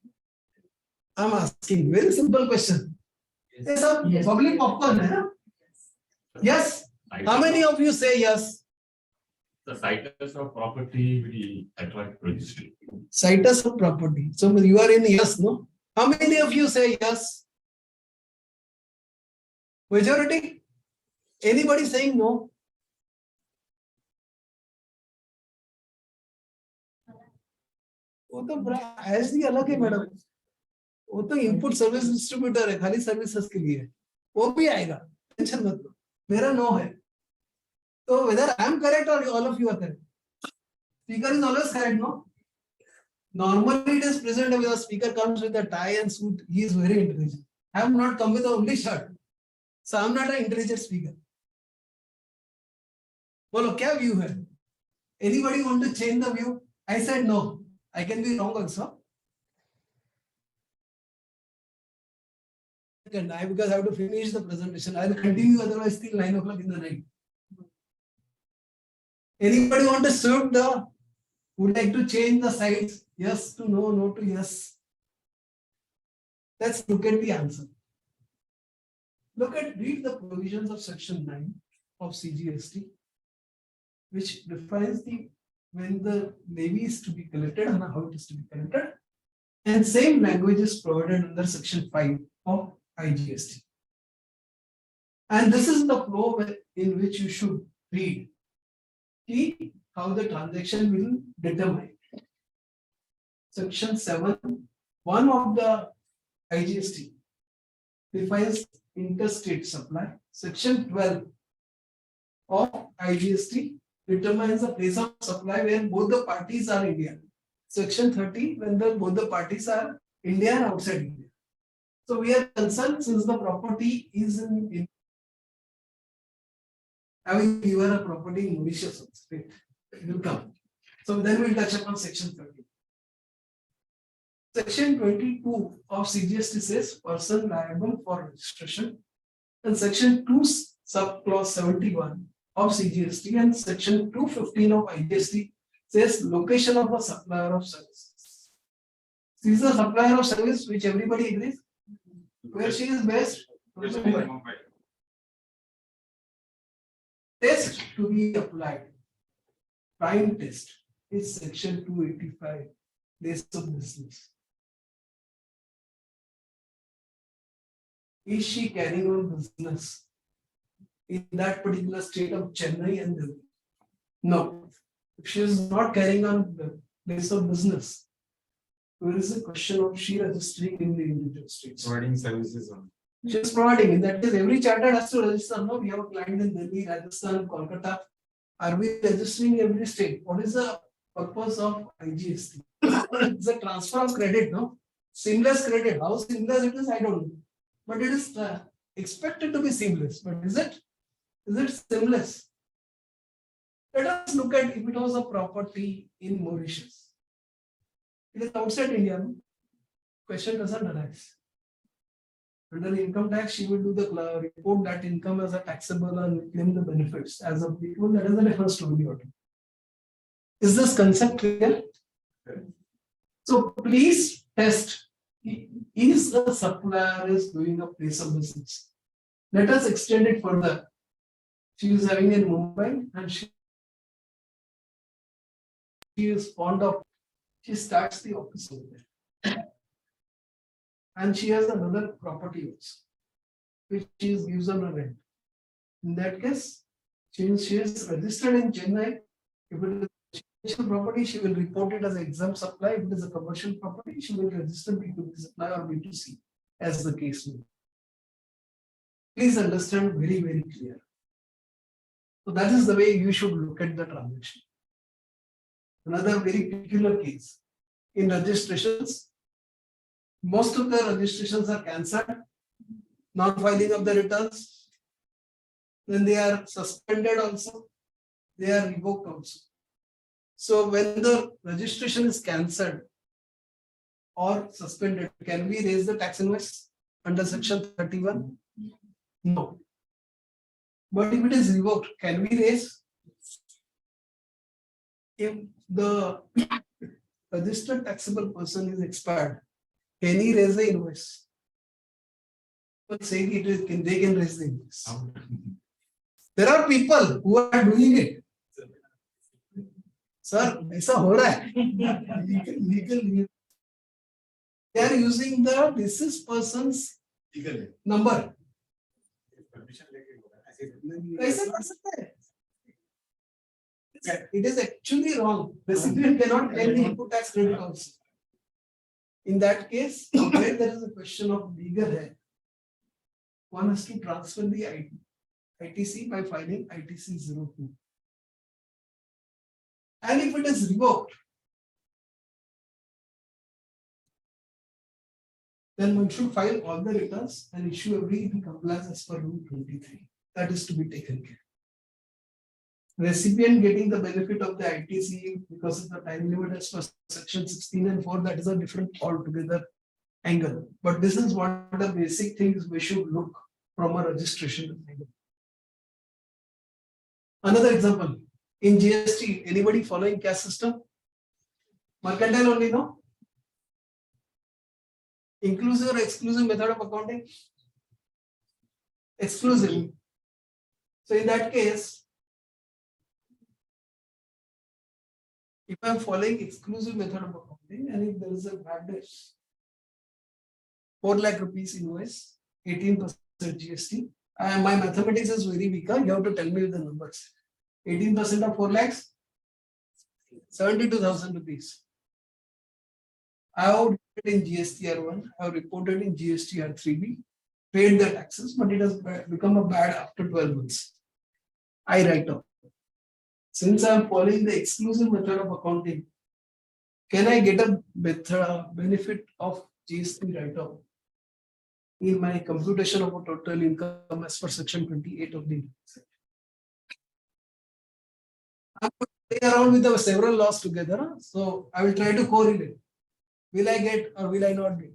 [SPEAKER 4] I'm asking very simple question. ये सब public popcorn है ना? Yes. How many of you say yes?
[SPEAKER 9] The situs of property will attract registry.
[SPEAKER 4] Situs of property. So you are in yes, no? How many of you say yes? Majority? Anybody saying no? वो तो बड़ा ऐसी अलग है madam, वो तो input service distributor है, खाली सर्विसेज के लिए, वो भी आएगा, टेंशन मत लो, मेरा नो है, तो whether I am correct or all of you are correct, speaker is always correct, no? Normally it is present with a speaker comes with a tie and suit, he is very intelligent. I have not come with only shirt, so I am not an intelligent speaker. बोलो क्या view है? Anybody want to change the view? I said no. I can be wrong also. And I, because I have to finish the presentation, I will continue otherwise till 9 o'clock in the night. Anybody want to serve the, would like to change the sides? Yes to no, no to yes. Let's look at the answer. Read the provisions of section 9 of CGST, which defines when the levy is to be collected and how it is to be collected. And same language is provided under section 5 of IGST. And this is the flow in which you should read. See how the transaction will determine. Section 7, 1 of the IGST defines interstate supply. Section 12 of IGST determines the place of supply where both the parties are Indian. Section 30 when both the parties are India and outside India. So we are concerned since the property is in I will give her a property in Mauritius, it will come. So then we'll touch upon section 30. Section 22 of CGST says person liable for registration, and section 2 subclause 71 of CGST and section 215 of IGST says location of a supplier of services. She is a supplier of service which everybody agrees. Where she is based? Mumbai. Test to be applied. Prime test is section 285. Place of business. Is she carrying on business in that particular state of Chennai and Delhi? No. If she is not carrying on the place of business, there is a question of she registering in the individual states.
[SPEAKER 6] Providing services on.
[SPEAKER 4] She is providing. In that case, every chartered has to register. No, we have a client in Delhi, Rajasthan, Kolkata. Are we registering every state? What is the purpose of IGST? It's a transfer of credit, no? Seamless credit. How seamless it is, I don't know. But it is expected to be seamless. But is it? Is it seamless? Let us look at if it was a property in Mauritius. It is outside India. Question doesn't arise. Under income tax, she will do the report that income as a taxable and claim the benefits as a people. That is the different story. Is this concept clear? So please test. Is the supplier is doing a place of business? Let us extend it further. She is having in Mumbai and she is fond of, she starts the office over there. And she has another property also, which she gives on a rent. In that case, she is registered in Chennai. If it is residential property, she will report it as exempt supply. If it is a commercial property, she will register B2B supply or B2C as the case may be. Please understand very, very clear. So that is the way you should look at the transaction. Another very peculiar case in registrations, most of the registrations are cancelled, not filing of the returns. Then they are suspended also, they are revoked also. So when the registration is cancelled or suspended, can we raise the tax invoice under section 31? No. But if it is revoked, can we raise? If the registered taxable person is expired, can he raise the invoice? But saying it is, they can raise the invoice. There are people who are doing it. Sir, ऐसा हो रहा है. Legal. They are using the deceased person's number. ऐसे कर सकते हैं. It is actually wrong. Recipient cannot claim the input tax credit also. In that case, where there is a question of legal head, one has to transfer the ITC by filing ITC 02. And if it is revoked, then one should file all the returns and issue everything compliance as per Rule 23. That is to be taken care. Recipient getting the benefit of the ITC because of the time limit as per section 16 and 4, that is a different altogether angle. But this is what the basic things we should look from a registration angle. Another example, in GST, anybody following cash system? Mercantile only, no? Inclusive or exclusive method of accounting? Exclusive. So in that case, if I am following exclusive method of accounting and if there is a bad debt, 4 lakh rupees invoice, 18% GST, my mathematics is very weak, you have to tell me the numbers. 18% of 4 lakhs, 72,000 rupees. I have reported in GSTR1, I have reported in GSTR3B, paid the taxes, but it has become a bad after 12 months. I write off. Since I am following the exclusive method of accounting, can I get a benefit of GST write-off in my computation of a total income as per section 28 of the I will play around with the several laws together, so I will try to correlate. Will I get or will I not get?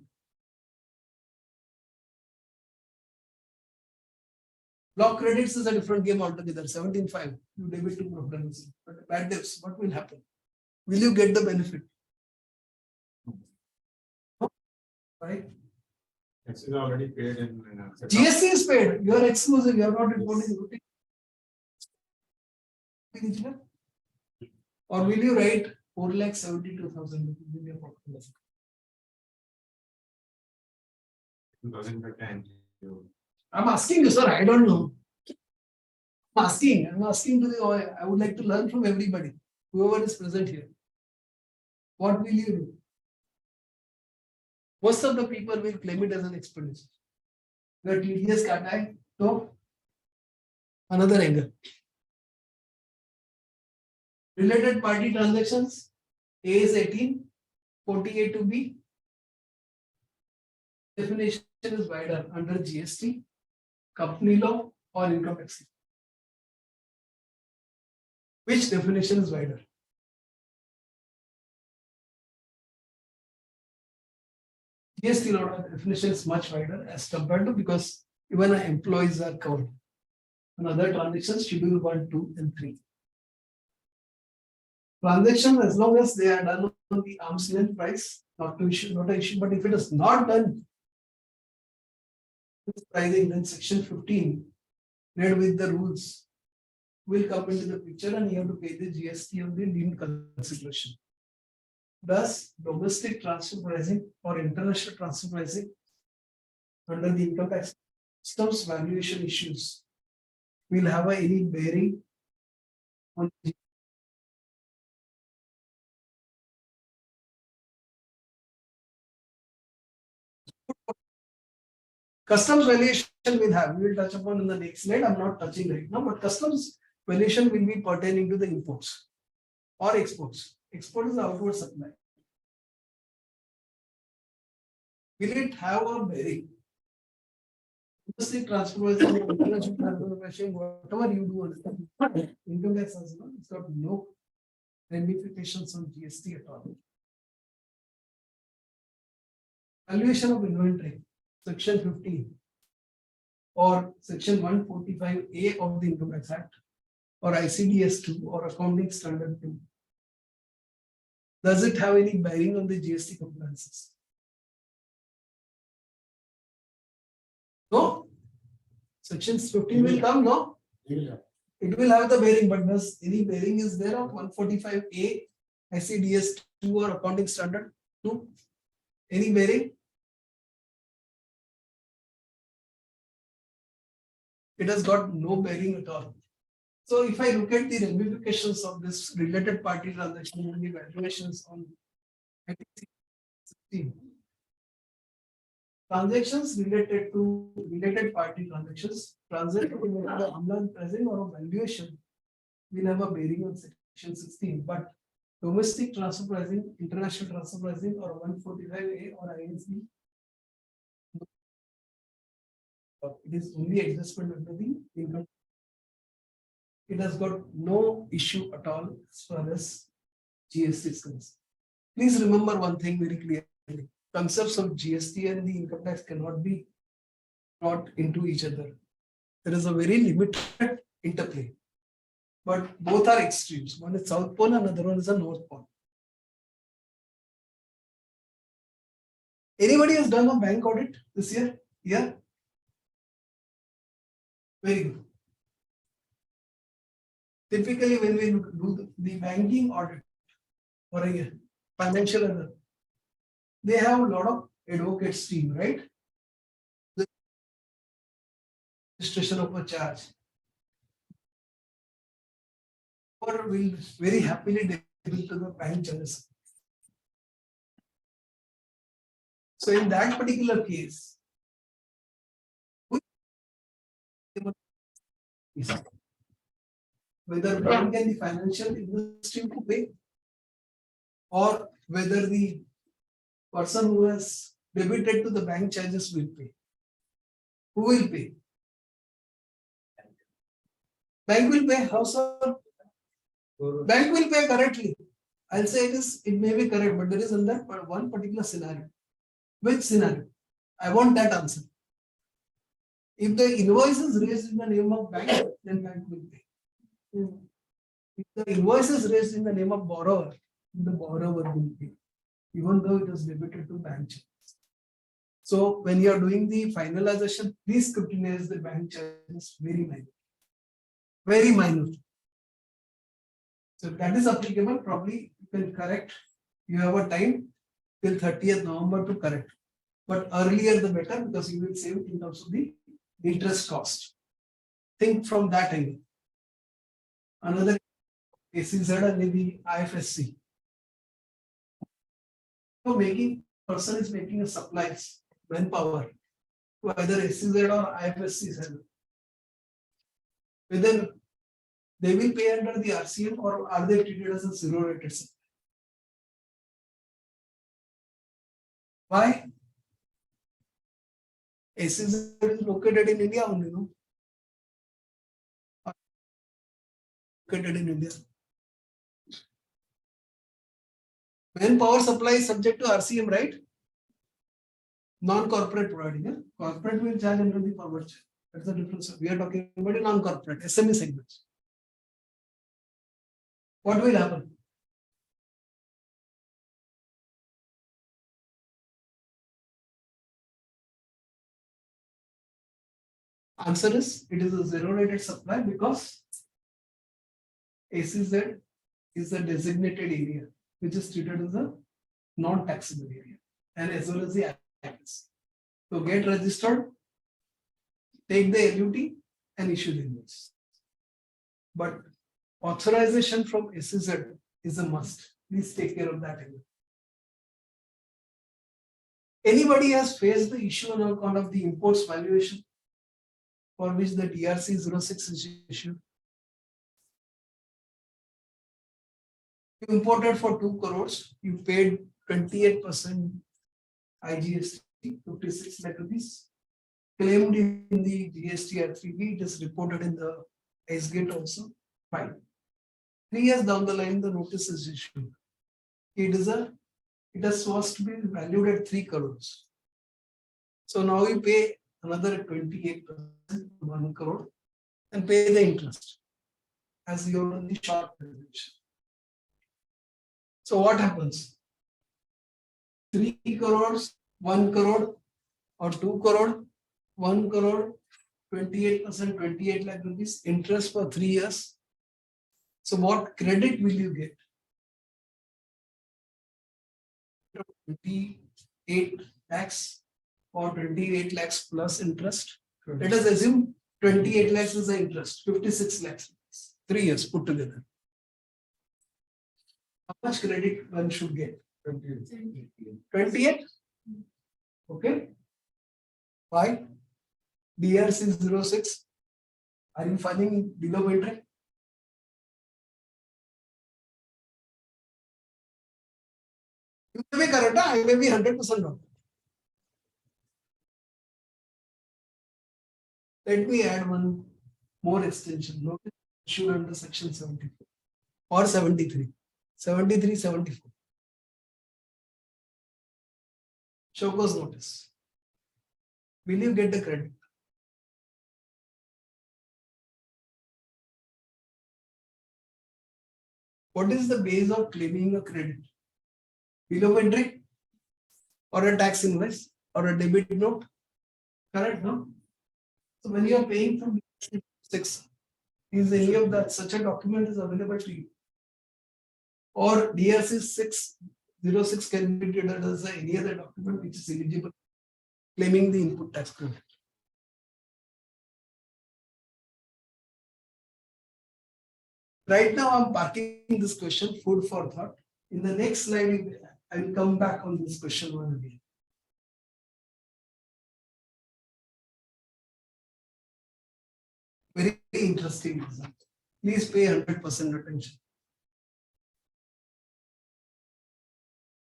[SPEAKER 4] Block credits is a different game altogether. 17.5, you debit to preference. But bad debts, what will happen? Will you get the benefit? Right?
[SPEAKER 6] Tax is already paid in.
[SPEAKER 4] GST is paid. You are exclusive. You are not reporting routine. Or will you write 4,72,000 rupees in your portfolio?
[SPEAKER 6] 2010.
[SPEAKER 4] I'm asking you, sir. I don't know. I'm asking to the. I would like to learn from everybody, whoever is present here. What will you do? Most of the people will claim it as an expenditure. The TDS kata hai, so another angle. Related party transactions. A is 18, 48 to B. Definition is wider under GST, company law, or income tax. Which definition is wider? GST law definition is much wider as compared to because even employees are covered. And other transactions, schedule 1, 2, and 3. Transaction, as long as they are done on the arm's length price, not an issue. But if it is not done, pricing, then section 15, read with the rules, will come into the picture and you have to pay the GST of the deemed consideration. Thus, domestic transfer pricing or international transfer pricing under the income tax systems valuation issues will have any bearing on customs valuation will have, we will touch upon in the next slide. I'm not touching right now, but customs valuation will be pertaining to the imports or exports. Export is the outward supply. Will it have a bearing? Domestic transfer pricing, international transfer pricing, whatever you do on the income tax as well, it's got no ramifications on GST at all. Valuation of inventory, section 15 or section 145A of the Income Tax Act or ICDS 2 or accounting standard 2. Does it have any bearing on the GST compliances? No. Section 15 will come, no? It will have the bearing, but does any bearing is there of 145A ICDS 2 or accounting standard 2? Any bearing? It has got no bearing at all. So if I look at the ramifications of this related party transaction and the valuations on transactions related to related party transactions, transaction with the online pricing or valuation will have a bearing on section 16, but domestic transfer pricing, international transfer pricing or 145A or INC, it is only adjustment under the income. It has got no issue at all as far as GST is concerned. Please remember one thing very clearly. Concepts of GST and the income tax cannot be brought into each other. There is a very limited interplay. But both are extremes. One is South Pole, another one is a North Pole. Anybody has done a bank audit this year? Yeah. Very good. Typically, when we do the banking audit or a financial other, they have a lot of advocates team, right? The registration of a charge. Or will very happily debit to the bank charges. So in that particular case, whether bank and the financial industry to pay, or whether the person who has debited to the bank charges will pay. Who will pay? Bank will pay. How sir? Bank will pay correctly. I'll say it may be correct, but there is under one particular scenario. Which scenario? I want that answer. If the invoice is raised in the name of bank, then bank will pay. If the invoice is raised in the name of borrower, the borrower will pay, even though it is debited to bank charges. So when you are doing the finalization, please scrutinize the bank charges very minor. Very minute. So if that is applicable, probably you can correct. You have a time till 30th November to correct. But earlier the better, because you will save in terms of the interest cost. Think from that angle. Another ACZ and maybe IFSC. So person is making a supplies manpower to either SEZ or IFSC. Whether they will pay under the RCM or are they treated as a zero rated supply? Why? SEZ is located in India only, no? Located in India. Manpower supply is subject to RCM, right? Non-corporate providing. Yeah? Corporate will charge under the forward charge. That's the difference. We are talking about a non-corporate SME segments. What will happen? Answer is it is a zero rated supply because SEZ is a designated area, which is treated as a non-taxable area, and as well as the IRS. So get registered, take the LUT and issue the invoice. But authorization from SEZ is a must. Please take care of that. Anybody has faced the issue on account of the imports valuation for which the DRC 06 is issued? You imported for 2 crores, you paid 28% IGST, 56 lakh rupees. Claimed in the GST R3B, it is reported in the SGATE also. Fine. 3 years down the line, the notice is issued. It is supposed to be valued at 3 crores. So now you pay another 28%, 1 crore, and pay the interest as your only short valuation. So what happens? 3 crores, 1 crore, or 2 crore, 1 crore, 28%, 28 lakh rupees, interest for 3 years. So what credit will you get? 28 lakhs or 28 lakhs plus interest. Let us assume 28 lakhs is the interest, 56 lakhs, 3 years put together. How much credit one should get? 28? Okay. Why? DRC 06. Are you filing below entry? You may be correct, I may be 100% wrong. Let me add one more extension. Notice issued under section 74 or 73. 73, 74. Show cause notice. Will you get the credit? What is the base of claiming a credit? Below entry or a tax invoice or a debit note? Correct, no? So when you are paying from 6, is any of that such a document is available to you? Or DRC 606 can be treated as any other document which is eligible claiming the input tax credit. Right now, I'm parking this question, food for thought. In the next slide, I will come back on this question one again. Very interesting result. Please pay 100% attention.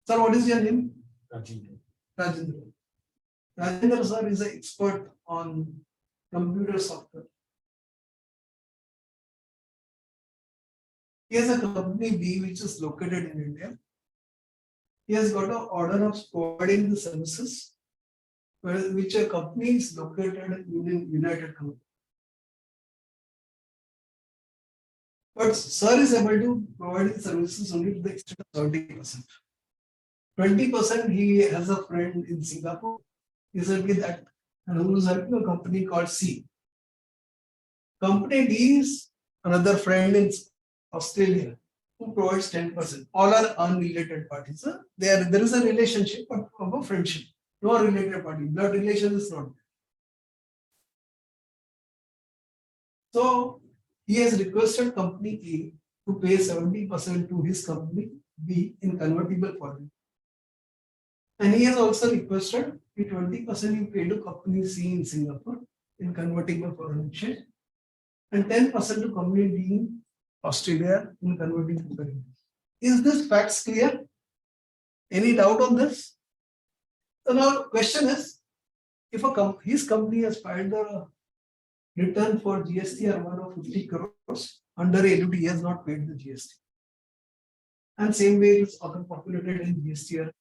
[SPEAKER 4] Sir, what is your name? Rajendra. Rajendra sir is an expert on computer software. He has a company B which is located in India. He has got an order of providing the services which a company is located in United Kingdom. But sir is able to provide the services only to the extent of 30%. 20% he has a friend in Singapore. He said that who is helping a company called C. Company D is another friend in Australia who provides 10%. All are unrelated parties. There is a relationship of a friendship. No related party. Blood relation is not. So he has requested company A to pay 70% to his company B in convertible form. And he has also requested the 20% you pay to company C in Singapore in convertible foreign exchange and 10% to company D in Australia in convertible foreign. Is this facts clear? Any doubt on this? So now question is, if his company has filed a return for GST R1 of 50 crores under LUT, he has not paid the GST. And same way it's auto populated in GST R.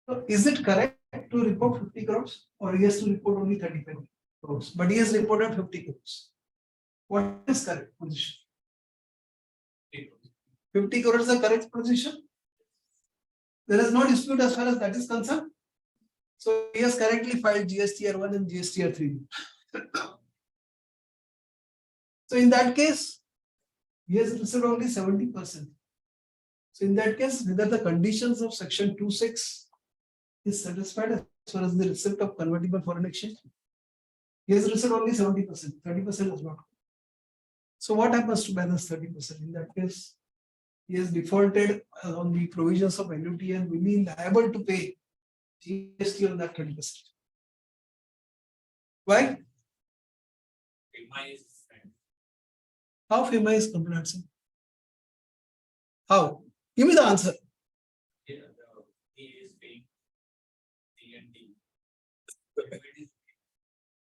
[SPEAKER 4] So is it correct to report 50 crores or he has to report only 35 crores? But he has reported 50 crores. What is correct position? 50 crores is the correct position? There is no dispute as far as that is concerned. So he has correctly filed GST R1 and GST R3. So in that case, he has received only 70%. So in that case, whether the conditions of section 2(6) is satisfied as far as the receipt of convertible foreign exchange, he has received only 70%, 30% is not. So what happens to balance 30%? In that case, he has defaulted on the provisions of annuity and will be liable to pay GST on that 30%. Why? How FEMA is compliant, sir? How? Give me the answer.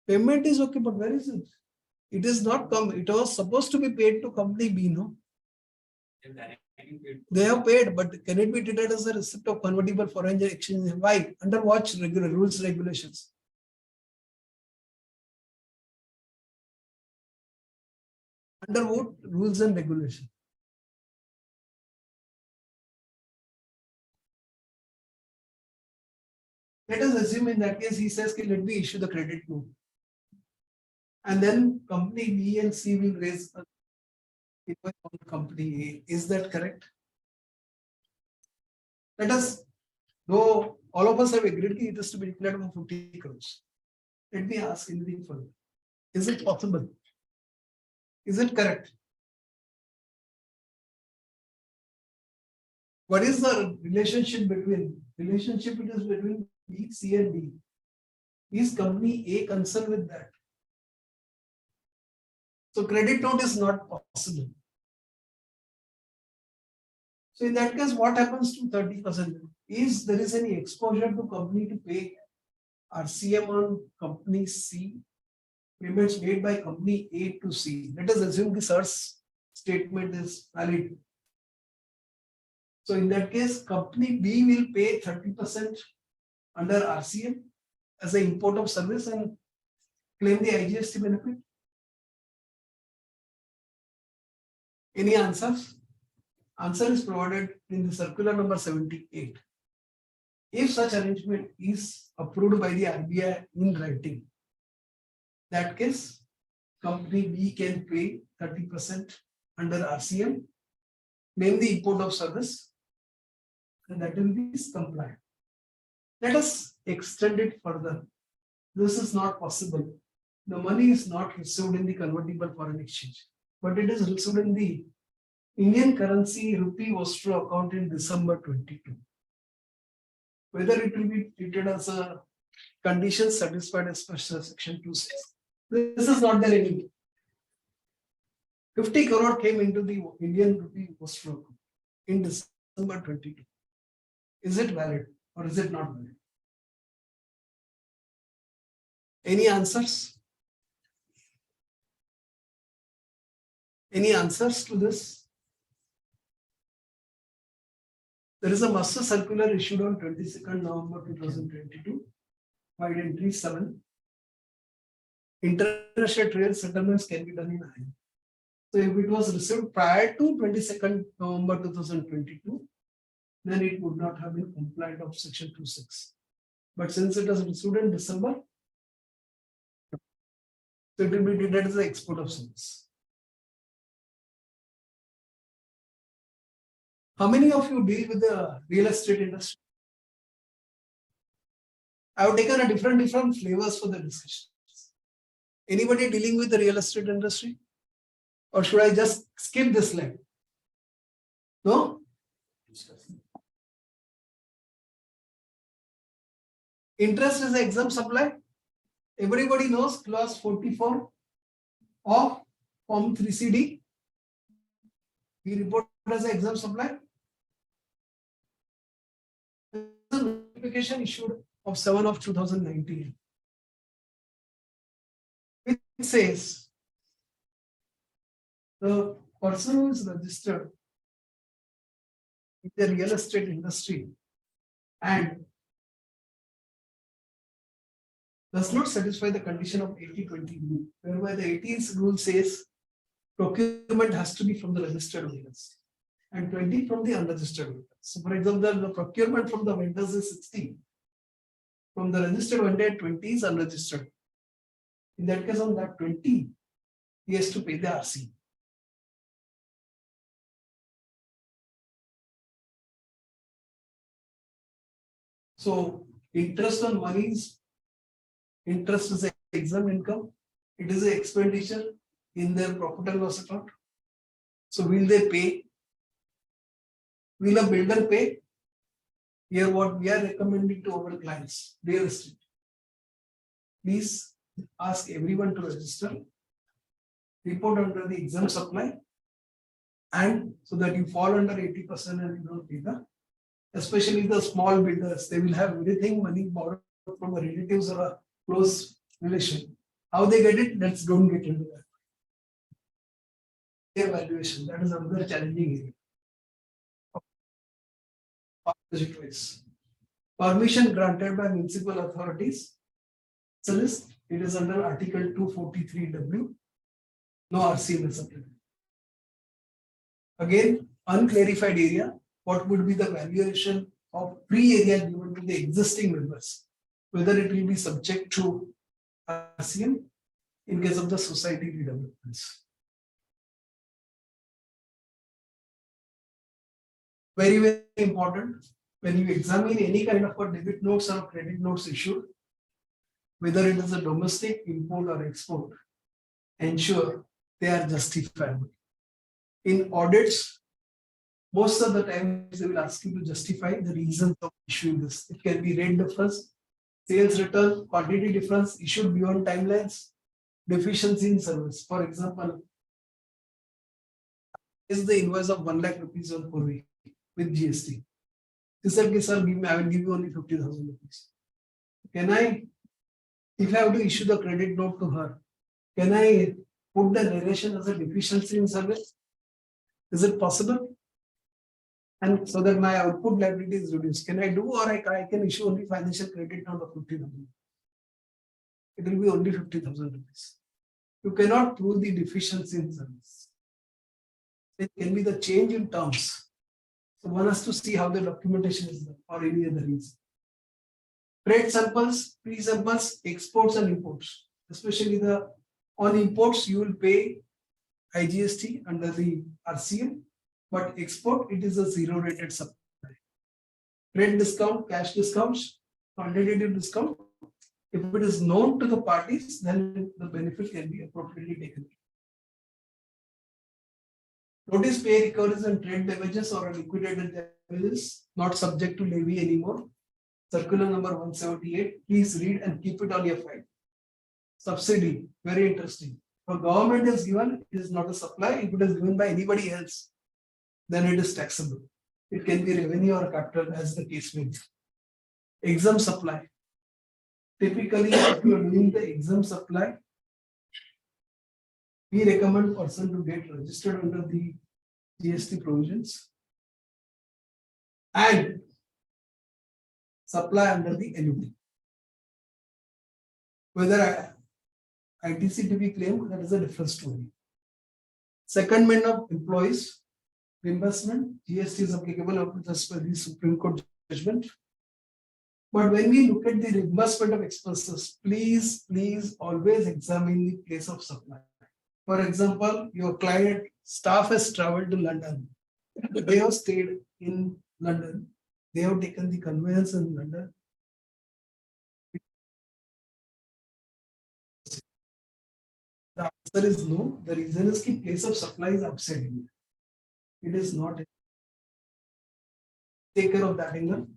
[SPEAKER 4] Payment is okay, but where is it? It is not come. It was supposed to be paid to company B, no? They have paid, but can it be treated as a receipt of convertible foreign exchange? Why? Under what rules, regulations? Under what rules and regulations? Let us assume in that case he says, "Okay, let me issue the credit note." And then company B and C will raise a invoice on company A. Is that correct? Let us, though all of us have agreed it is to be declared for 50 crores. Let me ask anything further. Is it possible? Is it correct? What is the relationship between? Relationship it is between B, C, and D. Is company A concerned with that? So credit note is not possible. So in that case, what happens to 30%? Is there is any exposure to company to pay RCM on company C? Payments made by company A to C. Let us assume the sir's statement is valid. So in that case, company B will pay 30% under RCM as an import of service and claim the IGST benefit. Any answers? Answer is provided in the circular number 78. If such arrangement is approved by the RBI in writing, that case, company B can pay 30% under RCM, name the import of service, and that will be compliant. Let us extend it further. This is not possible. The money is not received in the convertible foreign exchange, but it is received in the Indian currency rupee Vostro account in December 22. Whether it will be treated as a condition satisfied as per section 2(6). This is not there anymore. 50 crore came into the Indian rupee Vostro account in December 22. Is it valid or is it not valid? Any answers? Any answers to this? There is a master circular issued on 22nd November 2022, File entry 7. International trade settlements can be done in INR. So if it was received prior to 22nd November 2022, then it would not have been compliant of section 2(6). But since it was received in December, so it will be treated as the export of service. How many of you deal with the real estate industry? I have taken a different flavors for the discussion. Anybody dealing with the real estate industry? Or should I just skip this slide? No? Interest is an exempt supply. Everybody knows clause 44 of Form 3CD. We report as an exempt supply. Notification issued of 7 of 2019. It says the person who is registered in the real estate industry and does not satisfy the condition of 80-20 rule, whereby the 80s rule says procurement has to be from the registered vendors and 20 from the unregistered vendors. So for example, the procurement from the vendors is 60. From the registered vendor, 20 is unregistered. In that case, on that 20, he has to pay the RC. So interest on money is, interest is an exempt income. It is an expenditure in their profit and loss account. So will they pay? Will a builder pay? Here what we are recommending to our clients, real estate. Please ask everyone to register, report under the exempt supply, and so that you fall under 80% and you don't pay the, especially the small builders, they will have everything money borrowed from a relatives or a close relation. How they get it, let's don't get into that. Evaluation, that is another challenging area. Permission granted by municipal authorities. So this, it is under Article 243W. No RC is applicable. Again, unclarified area. What would be the valuation of free area given to the existing members? Whether it will be subject to RCM in case of the society redevelopments. Very, very important. When you examine any kind of a debit notes or credit notes issued, whether it is a domestic, import or export, ensure they are justifiable. In audits, most of the times they will ask you to justify the reasons of issuing this. It can be rate difference, sales return, quantity difference, issued beyond timelines, deficiency in service. For example, is the invoice of 1 lakh rupees on 4 weeks with GST. He said, sir, I will give you only 50,000 rupees. Can I, if I have to issue the credit note to her, can I put the narration as a deficiency in service? Is it possible? And so that my output liability is reduced. Can I do, or I can issue only financial credit note of 50,000? It will be only 50,000 rupees. You cannot prove the deficiency in service. It can be the change in terms. So one has to see how the documentation is done or any other reason. Trade samples, pre-samples, exports and imports. Especially the on imports, you will pay IGST under the RCM, but export it is a zero rated supply. Trade discount, cash discounts, quantitative discount. If it is known to the parties, then the benefit can be appropriately taken. Notice pay recoveries and trade damages or liquidated damages not subject to levy anymore. Circular number 178. Please read and keep it on your file. Subsidy, very interesting. If government is given, it is not a supply. If it is given by anybody else, then it is taxable. It can be revenue or capital as the case may be. Exempt supply. Typically, if you are doing the exempt supply, we recommend person to get registered under the GST provisions and supply under the NUT. Whether ITC to be claimed, that is a different story. Secondment of employees, reimbursement, GST is applicable as per the Supreme Court judgment. But when we look at the reimbursement of expenses, please always examine the place of supply. For example, your client staff has traveled to London. They have stayed in London. They have taken the conveyance in London. The answer is no. The reason is the place of supply is outside India. It is not. Take care of that angle.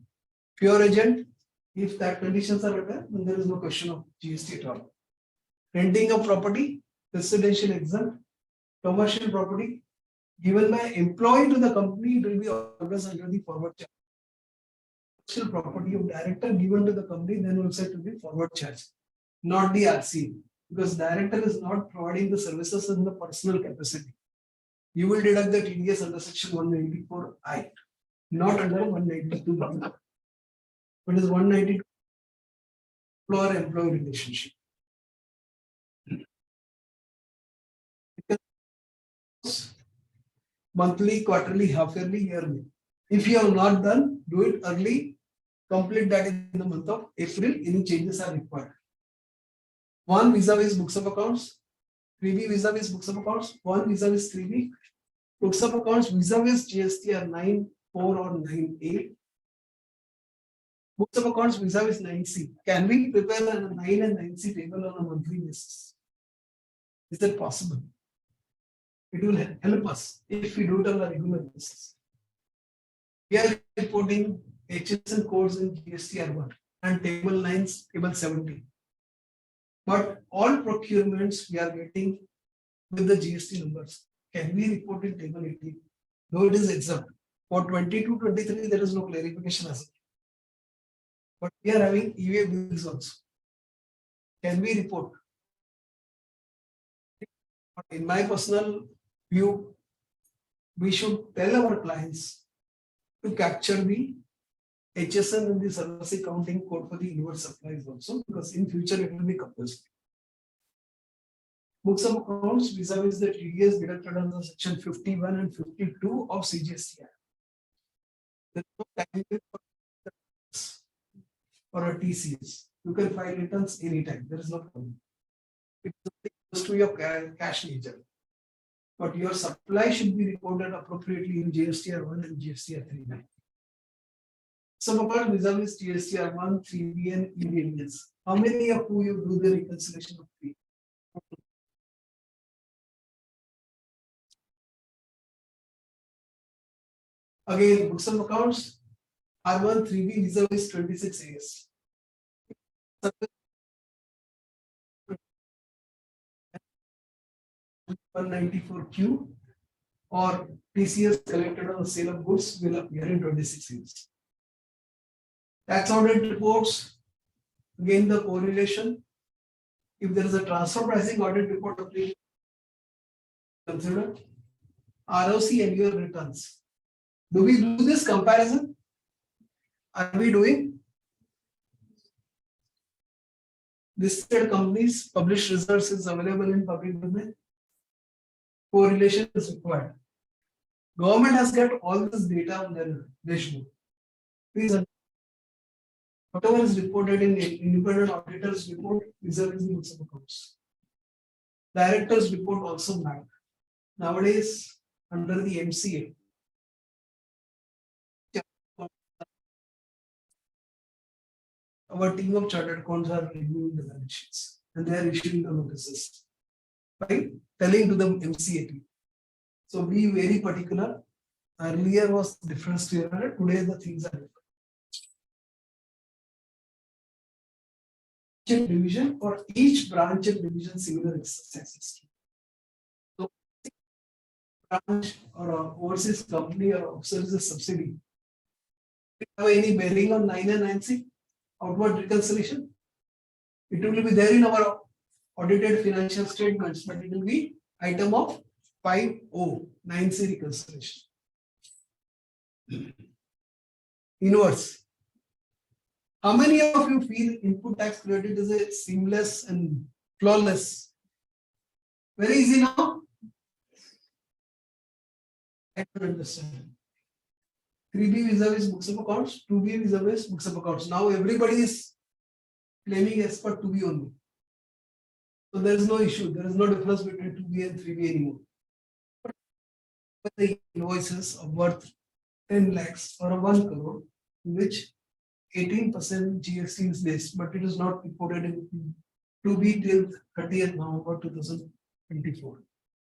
[SPEAKER 4] Pure agent, if that conditions are met, then there is no question of GST at all. Renting of property, residential exempt, commercial property given by employee to the company, it will be always under the forward charge. Commercial property of director given to the company, then also it will be forward charge, not the RC, because director is not providing the services in the personal capacity. You will deduct the TDS under section 194I, not under 192. What is 192? Employer-employee relationship. Monthly, quarterly, half-yearly, yearly. If you have not done, do it early. Complete that in the month of April. Any changes are required. One vis-a-vis books of accounts. 3B vis-a-vis books of accounts. One vis-a-vis 3B. Books of accounts vis-a-vis GST are 9.4 or 9.8. Books of accounts vis-a-vis 9C. Can we prepare a 9 and 9C table on a monthly basis? Is that possible? It will help us if we do it on a regular basis. We are reporting HSN codes in GSTR1 and table 9s, table 17. But all procurements we are getting with the GST numbers. Can we report in table 18? Though it is exempt. For 22-23, there is no clarification as yet. But we are having EVA bills also. Can we report? In my personal view, we should tell our clients to capture the HSN and the service accounting code for the inward supplies also, because in future it will be compulsory. Books of accounts vis-a-vis the TDS deducted under section 51 and 52 of CGST Act. There is no time limit for a TCS. You can file returns anytime. There is no problem. It goes to your cash nature. But your supply should be reported appropriately in GSTR1 and GSTR3. Some of our vis-a-vis GSTR1, 3B and EBNS. How many of you do the reconciliation of 3? Again, books of accounts, R1, 3B vis-a-vis 26 AS. 194Q or TCS collected on the sale of goods will appear in 26 years. Tax audit reports, again the correlation. If there is a transfer pricing audit report, consider ROC and your returns. Do we do this comparison? Are we doing? Listed companies publish results is available in public domain. Correlation is required. Government has got all this data on their dashboard. Please, whatever is reported in independent auditors report vis-a-vis the books of accounts. Directors report also matter. Nowadays, under the MCA, our team of chartered accounts are reviewing the balance sheets and they are issuing the notices, right? Telling to them MCA team. So be very particular. Earlier was different scenario, today the things are different. Division or each branch and division similar exercises. So branch or a overseas company or services subsidy. Have any bearing on 9 and 9C outward reconciliation? It will be there in our audited financial statements, but it will be item of 5O 9C reconciliation. Inverse. How many of you feel input tax credit is a seamless and flawless? Very easy now. I don't understand. 3B vis-a-vis books of accounts, 2B vis-a-vis books of accounts. Now everybody is claiming as per 2B only. So there is no issue. There is no difference between 2B and 3B anymore. But the invoices of worth 10 lakhs or 1 crore, in which 18% GST is based, but it is not reported in 2B till 30th November 2024.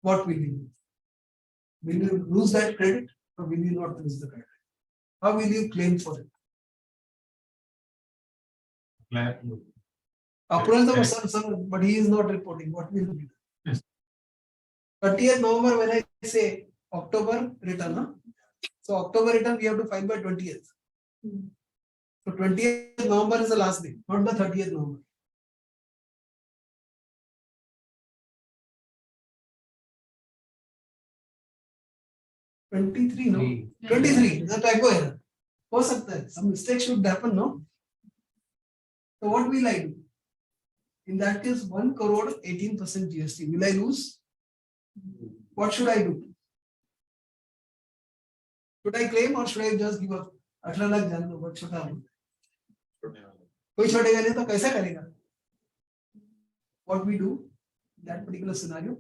[SPEAKER 4] What will you do? Will you lose that credit or will you not lose the credit? How will you claim for it? But he is not reporting. What will be? 30th November, when I say October return, huh? So October return we have to file by 20th. So 20th November is the last day, not the 30th November. $23, no? 23, the typo error. हो सकता है, some mistake should happen, no? So what will I do? In that case, 1 crore 18% GST. Will I lose? What should I do? Should I claim or should I just give up? 18 lakh जान दो, बहुत छोटा हो. कोई छोड़ेगा नहीं तो कैसे करेगा? What we do in that particular scenario?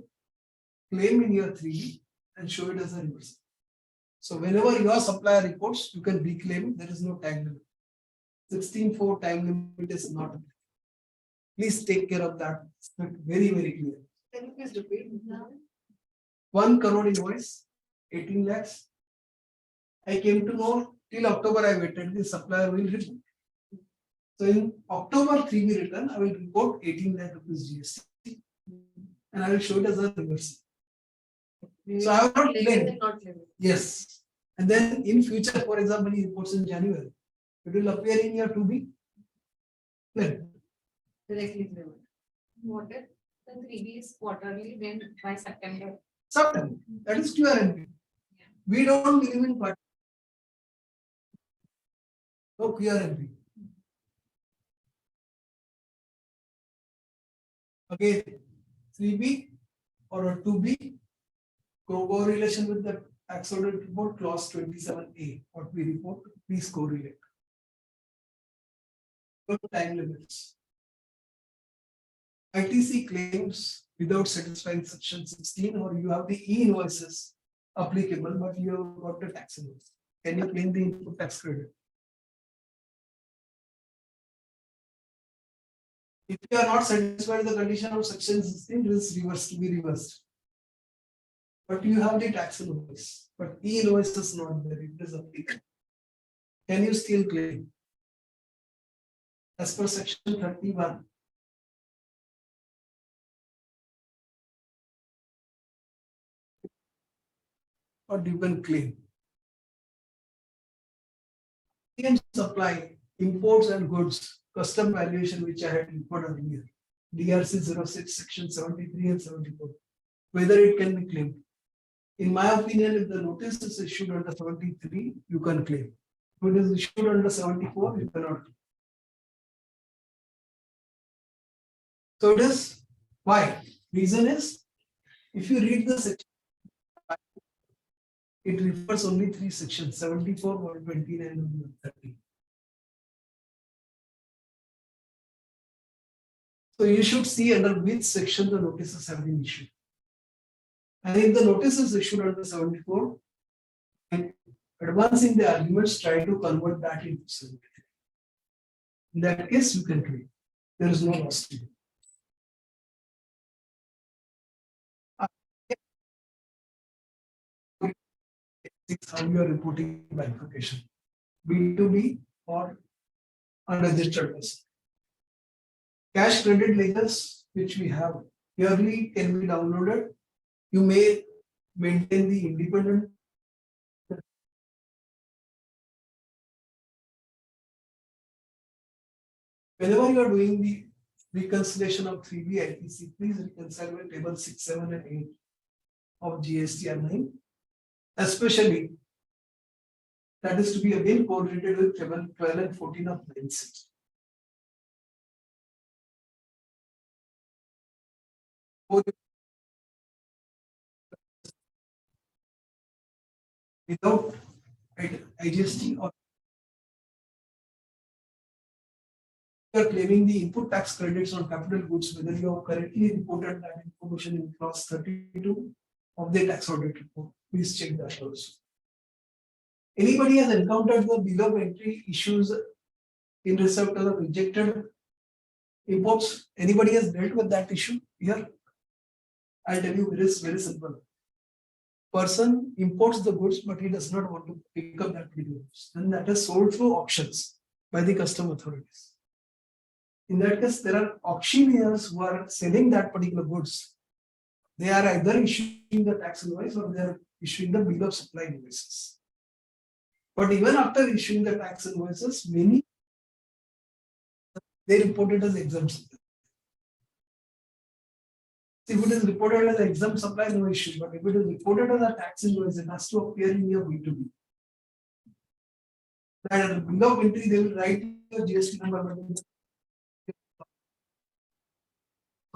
[SPEAKER 4] Claim in your 3 and show it as a reversal. So whenever your supplier reports, you can reclaim. There is no tag limit. 16.4 time limit is not. Please take care of that. It's very, very clear.
[SPEAKER 2] Can you please repeat?
[SPEAKER 4] 1 crore invoice, 18 lakhs. I came to know till October I waited, the supplier will report. So in October 3B return, I will report 18 lakh rupees GST. And I will show it as a reversal. So I have not claimed.
[SPEAKER 2] Not claimed.
[SPEAKER 4] Yes. And then in future, for example, he reports in January. It will appear in your 2B. Then
[SPEAKER 2] Directly claimed.
[SPEAKER 3] What if the 3B is quarterly, then by September?
[SPEAKER 4] September, that is QRNP. We don't believe in part. No QRNP. Okay, 3B or a 2B, correlation with the tax audit report, clause 27A, what we report, please correlate. Time limits. ITC claims without satisfying section 16, or you have the e-invoices applicable, but you have got the tax invoice. Can you claim the input tax credit? If you are not satisfied with the condition of section 16, it is reversed to be reversed. But you have the tax invoice, but e-invoice is not there, it is applicable. Can you still claim? As per section 31. Or you can claim. Can supply imports and goods, custom valuation which I had reported earlier. DRC 06, section 73 and 74. Whether it can be claimed. In my opinion, if the notice is issued under 73, you can claim. If it is issued under 74, you cannot claim. So it is why? Reason is, if you read the section, it refers only 3 sections, 74, 129, and 130. So you should see under which section the notices have been issued. And if the notice is issued under 74, and advancing the arguments, try to convert that into 73. In that case, you can claim. There is no loss to you. How you are reporting bifurcation, B2B or unregistered person. Cash credit ledgers which we have yearly can be downloaded. You may maintain the independent. Whenever you are doing the reconciliation of 3B ITC, please reconcile with table 6, 7, and 8 of GST and 9. Especially, that is to be again correlated with table 12 and 14 of 9.6. Without IGST or you are claiming the input tax credits on capital goods, whether you have correctly reported that information in clause 32 of the tax audit report. Please check that also. Anybody has encountered the bill of entry issues in respect of the rejected imports? Anybody has dealt with that issue here? I'll tell you, it is very simple. Person imports the goods, but he does not want to pick up that goods. Then that is sold through auctions by the custom authorities. In that case, there are auctioneers who are selling that particular goods. They are either issuing the tax invoice or they are issuing the bill of supply invoices. But even after issuing the tax invoices, many they report it as exempt supply. If it is reported as exempt supply, no issue. But if it is reported as a tax invoice, it has to appear in your B2B. That at the bill of entry, they will write your GST number.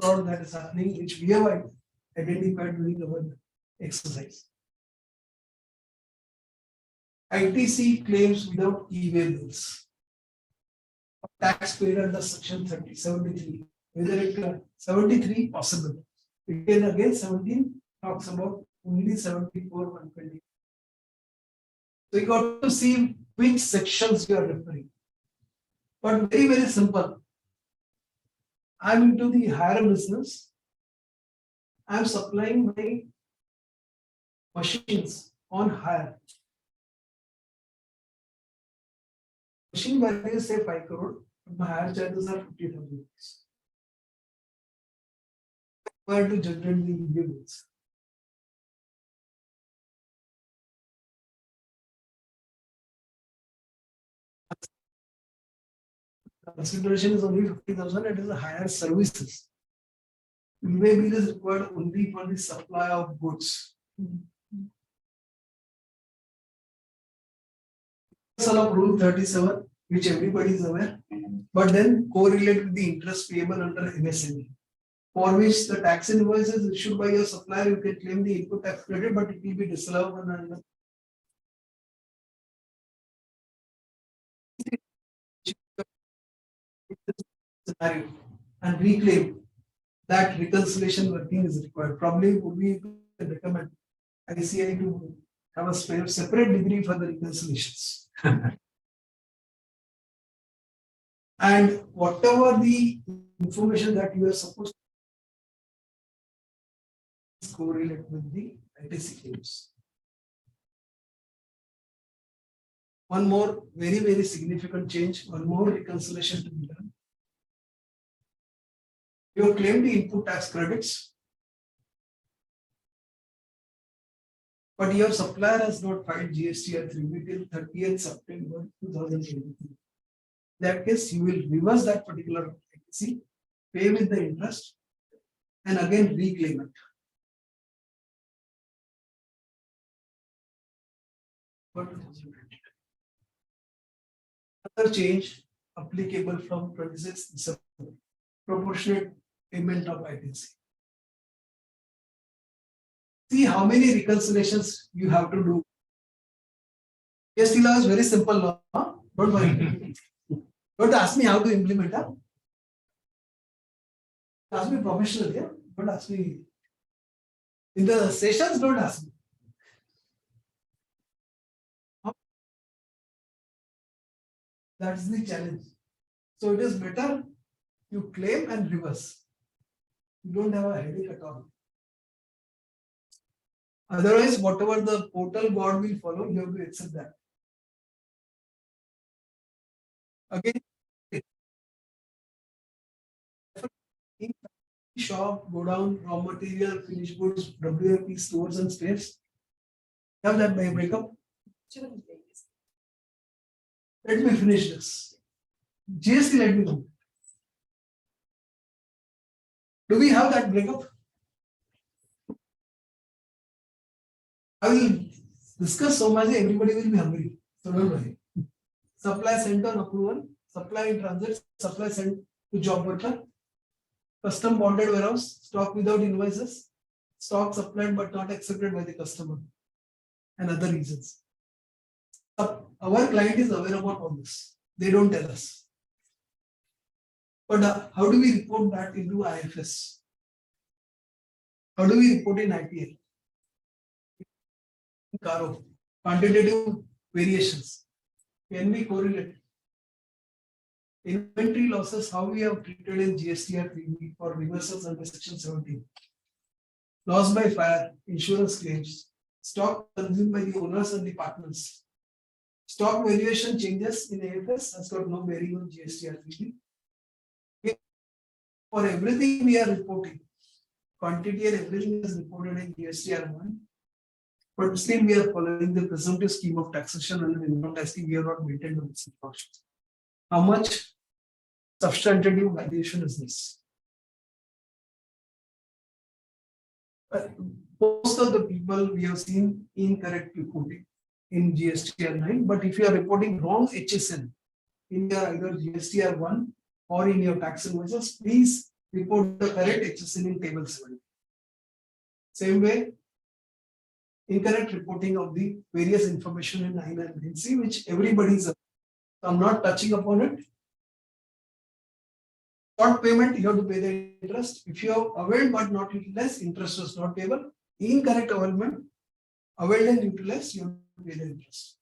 [SPEAKER 4] Fraud that is happening, which we have identified during our exercise. ITC claims without e-way bills. Tax paid under section 73. Whether it 73 possible. It is again 17 talks about only 74, 120. So you got to see which sections you are referring. But very, very simple. I'm into the hire business. I'm supplying my machines on hire. Machine value is say 5 crore, but my hire charges are 50,000 rupees. Where to generate the bills? Consideration is only 50,000, it is a higher services. Maybe it is required only for the supply of goods. Of Rule 37, which everybody is aware, but then correlate with the interest payable under MSME, for which the tax invoice is issued by your supplier, you can claim the input tax credit, but it will be disallowed under scenario and reclaim that reconciliation working is required. Probably would we recommend ICI to have a separate degree for the reconciliations. And whatever the information that you are supposed to correlate with the ITC claims. One more very, very significant change, one more reconciliation to be done. You have claimed the input tax credits, but your supplier has not filed GSTR3 till 30th September 2023. In that case, you will reverse that particular ITC, pay with the interest, and again reclaim it. Another change applicable from 26th December, proportionate payment of ITC. See how many reconciliations you have to do. GST law is very simple law. Huh? Don't worry. Don't ask me how to implement. Huh? Ask me professionally. Yeah? Don't ask me. In the sessions, don't ask me. That's the challenge. So it is better you claim and reverse. You don't have a headache at all. Otherwise, whatever the portal God will follow, you have to accept that. Again, shop, go down, raw material, finished goods, WFP stores and spares. Have that by breakup. Let me finish this. GST, let me know. Do we have that breakup? I will discuss so much, everybody will be hungry. So don't worry. Supply sent on approval, supply in transit, supply sent to job worker, custom bonded warehouse, stock without invoices, stock supplied but not accepted by the customer, and other reasons. Our client is aware about all this. They don't tell us. But how do we report that into IFS? How do we report in IPL? Caro, quantitative variations. Can we correlate? Inventory losses, how we have treated in GSTR3 for reversals under section 17. Loss by fire, insurance claims, stock consumed by the owners and the partners. Stock valuation changes in AFS has got no bearing on GSTR3. For everything we are reporting, quantity and everything is reported in GSTR1. But still we are following the presumptive scheme of taxation and income taxing. We are not maintained on this information. How much substantive valuation is this? Most of the people we have seen incorrect reporting in GSTR9, but if you are reporting wrong HSN in your either GSTR1 or in your tax invoices, please report the correct HSN in table 7. Same way, incorrect reporting of the various information in 9 and 9C, which everybody is. I'm not touching upon it. Short payment, you have to pay the interest. If you have availed but not utilized, interest was not payable. Incorrect availment, availed and utilized, you have to pay the interest.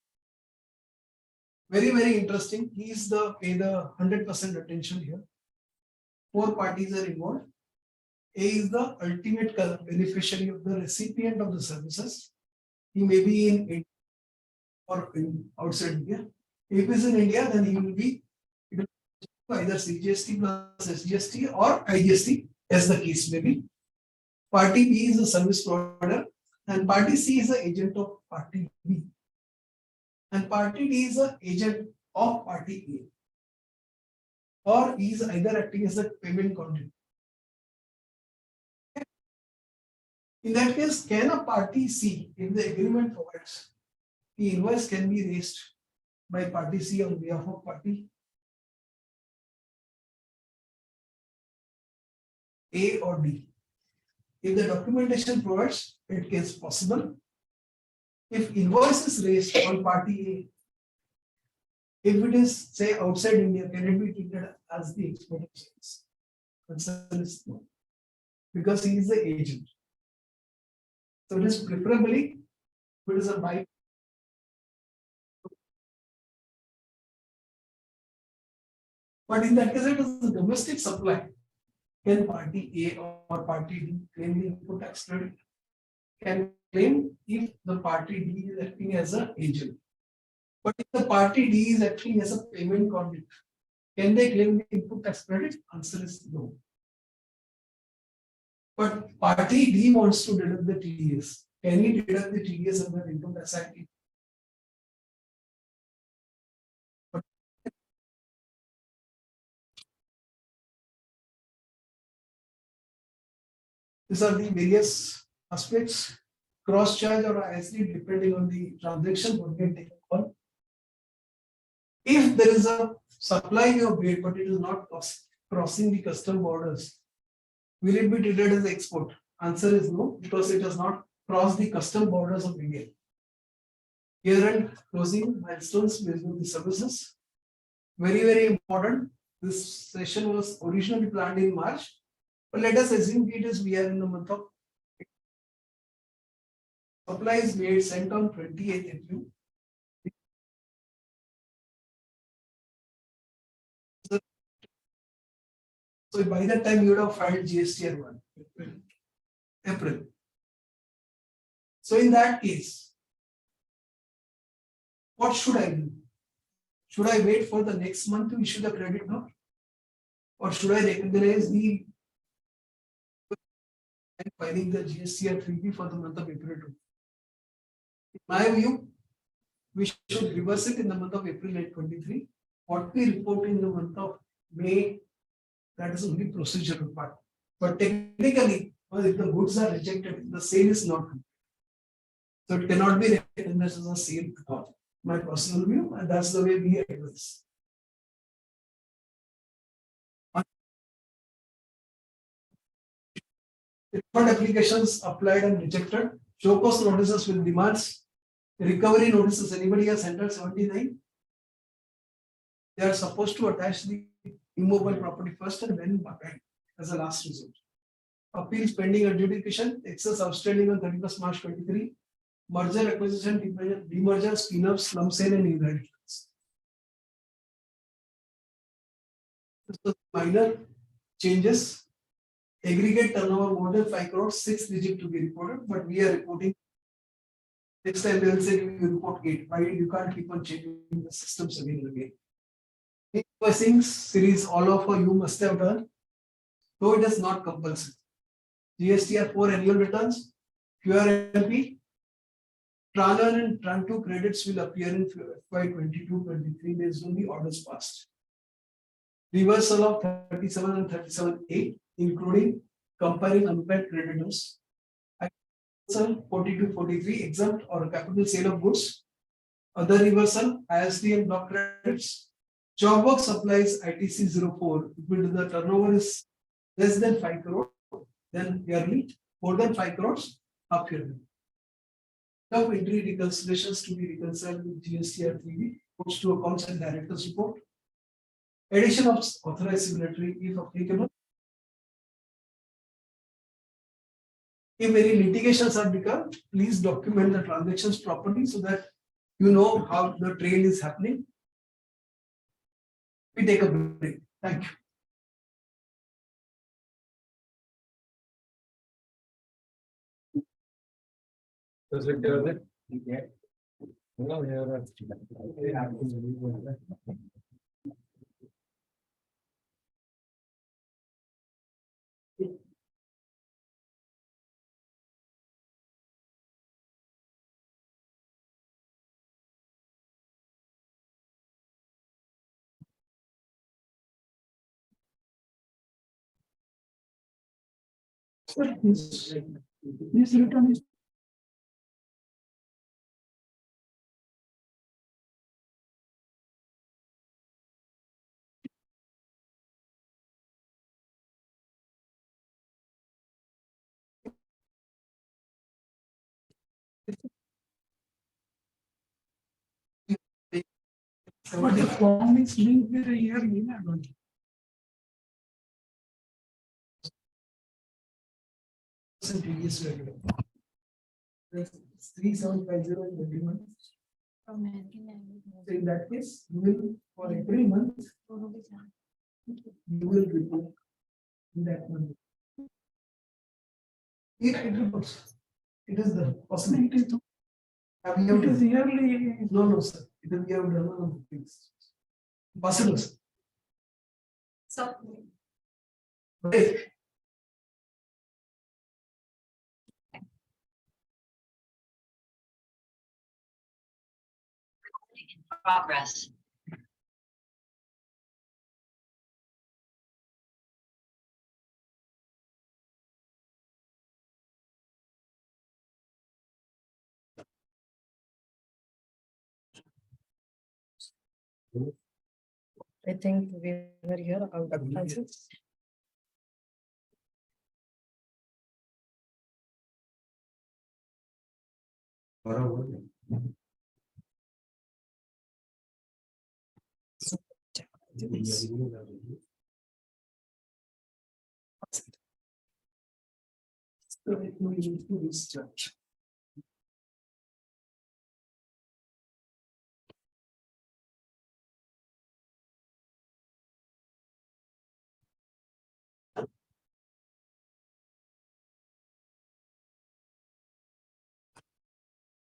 [SPEAKER 4] Very, very interesting. He is the pay the 100% attention here. 4 parties are involved. A is the ultimate beneficiary of the recipient of the services. He may be in India or in outside India. If he is in India, then he will be either CGST plus SGST or IGST, as the case may be. Party B is a service provider, and party C is the agent of party B. And party D is the agent of party A. Or he is either acting as a payment conduit. In that case, can a party C, if the agreement provides, the invoice can be raised by party C on behalf of party A or D. If the documentation provides, it is possible. If invoice is raised on party A, if it is say outside India, can it be treated as the export of service? Answer is no, because he is the agent. So it is preferably, if it is a buy. But in that case, it is a domestic supply. Can party A or party D claim the input tax credit? Can claim if the party D is acting as an agent. But if the party D is acting as a payment conduit, can they claim the input tax credit? Answer is no. But party D wants to deduct the TDS. Can he deduct the TDS under income tax act? These are the various aspects, cross charge or ISD depending on the transaction, what can take a call. If there is a supply you have made, but it is not crossing the custom borders, will it be treated as export? Answer is no, because it does not cross the custom borders of India. Year-end closing milestones based on the services. Very, very important. This session was originally planned in March, but let us assume it is we are in the month of supply is made sent on 28th April. So by that time you would have filed GSTR 1 April. So in that case, what should I do? Should I wait for the next month to issue the credit note? Or should I recognize the filing the GSTR 3B for the month of April 2? In my view, we should reverse it in the month of April 23. What we report in the month of May, that is only procedural part. But technically, if the goods are rejected, the sale is not complete. So it cannot be recognized as a sale at all. My personal view, and that's the way we advise. Refund applications applied and rejected. Show cause notices with demands. Recovery notices. Anybody has entered 79? They are supposed to attach the immobile property first and then back as a last resort. Appeals pending adjudication. Excess outstanding on 31st March 23. Merger, acquisition, demerger, spin-off, slum sale, and inheritance. Minor changes. Aggregate turnover more than 5 crores, 6 digit to be reported, but we are reporting. Next time they will say you report 8. Why you can't keep on changing the systems again and again. Invoicing series, all of you must have done, though it is not compulsory. GSTR 4 annual returns, QRLP. Tran 1 and Tran 2 credits will appear in FY 22-23 based on the orders passed. Reversal of 37 and 37A, including comparing unpaid creditors. 42-43 exempt or capital sale of goods. Other reversal, ISD and block credits. Job work supplies ITC 04. If the turnover is less than 5 crore, then yearly, more than 5 crores, half yearly. Now entry reconciliations to be reconciled with GSTR 3B, puts to accounts and directors report. Addition of authorized signatory if applicable. If any litigations are become, please document the transactions properly so that you know how the trail is happening. We take a break. Thank you. Please return. But the form is linked with a year, previous revenue. 3750 in every month. So in that case, you will for every month, you will report in that month. It reports. It is the possibility to. It is yearly. No, sir. It is we have done one of the things. Possible, sir.
[SPEAKER 3] So.
[SPEAKER 4] Break.
[SPEAKER 10] Progress.
[SPEAKER 2] I think we were here out of answers.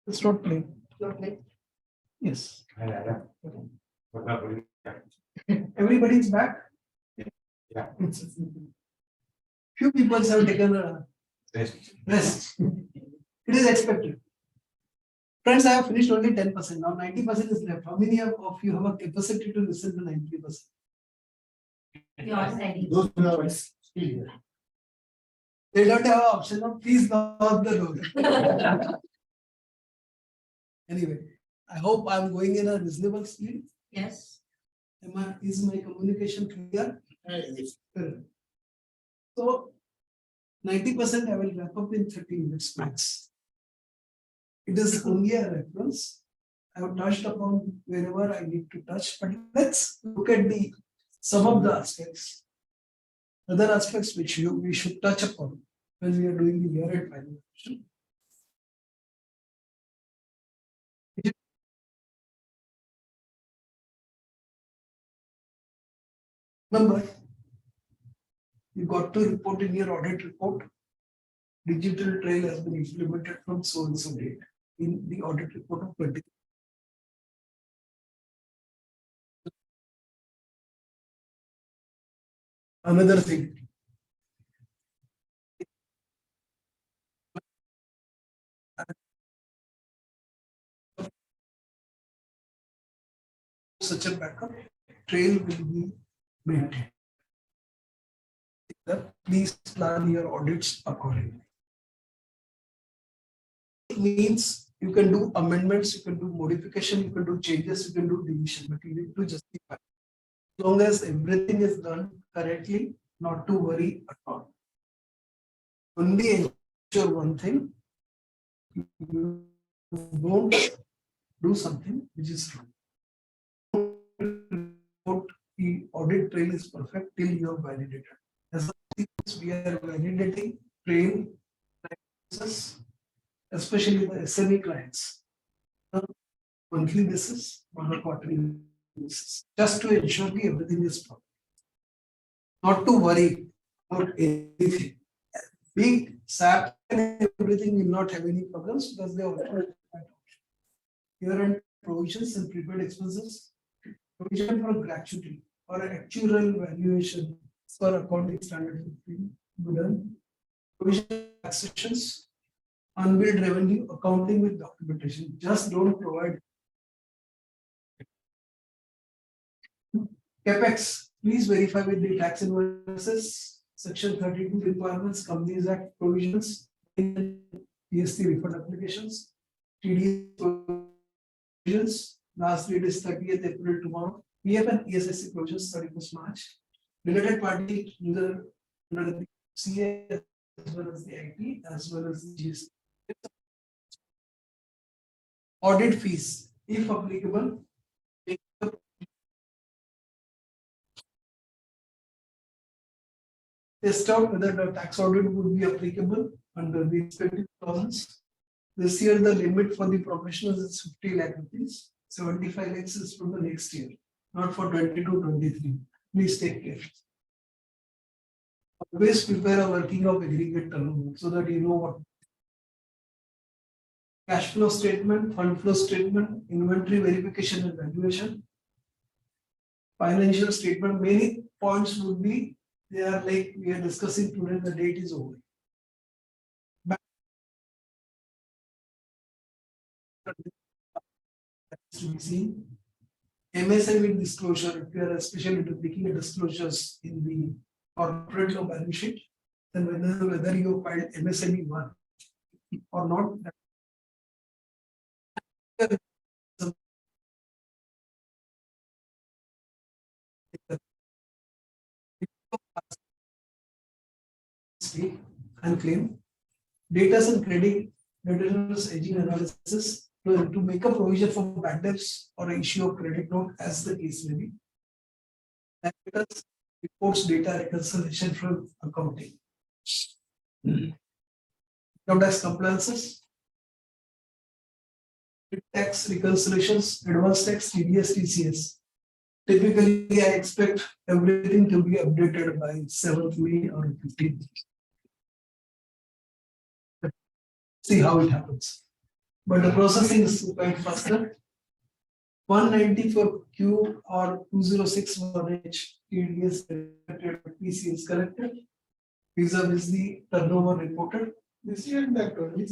[SPEAKER 4] It's not playing. Yes. Everybody's back.
[SPEAKER 6] Yeah.
[SPEAKER 4] Few people have taken a rest. It is expected. Friends, I have finished only 10%. Now 90% is left. How many of you have a capacity to listen to 90%?
[SPEAKER 3] You are ready.
[SPEAKER 5] Those who are still here.
[SPEAKER 4] They don't have an option of please knock the door. Anyway, I hope I'm going in a reasonable speed.
[SPEAKER 3] Yes.
[SPEAKER 4] Is my communication clear? Correct. So 90% I will wrap up in 30 minutes max. It is only a reference. I have touched upon wherever I need to touch, but let's look at some of the aspects. Other aspects which we should touch upon when we are doing the year-end finalization. Remember, you got to report in your audit report. Digital trail has been implemented from so and so date in the audit report of 20. Another thing. Such a backup trail will be maintained. Please plan your audits accordingly. It means you can do amendments, you can do modification, you can do changes, you can do deletion, but you need to justify. As long as everything is done correctly, not to worry at all. Only ensure one thing, you don't do something which is wrong. The audit trail is perfect till you have validated. As we are validating trail practices, especially the SME clients, on a monthly basis, on a quarterly just to ensure that everything is proper. Not to worry about anything. Big SAP and everything will not have any problems because they are here and provisions and prepaid expenses, provision for gratuity or actual valuation for accounting standard done. Provision taxations, unbilled revenue, accounting with documentation. Just don't provide. CapEx, please verify with the tax invoices, section 32 requirements, Companies Act provisions, GST refund applications, TDS provisions, last date is 30th April tomorrow. We have an ESSC provisions 31st March. Related party under the CA as well as the IT as well as the GST. Audit fees, if applicable. Test out whether the tax audit would be applicable under the respective clauses. This year, the limit for the professionals is 50 lakh rupees. 75 lakhs is from the next year, not for 22-23. Please take care. Always prepare a working of aggregate turnover so that you know what. Cash flow statement, fund flow statement, inventory verification and valuation. Financial statement, many points would be, they are like we are discussing today, the date is over. To be seen. MSME disclosure, if you are especially making disclosures in the corporate law balance sheet, then whether you filed MSME 1 or not. And claim data and credit debtors aging analysis to make a provision for bad debts or issue of credit note as the case may be. And because reports data reconciliation from accounting. Income tax compliances. Tax reconciliations, advance tax, TDS, TCS. Typically, I expect everything to be updated by 7th May or 15th. See how it happens. But the processing is quite faster. 190 for Q or 2061H TDS PC is corrected. Visa is the turnover reported. This year that is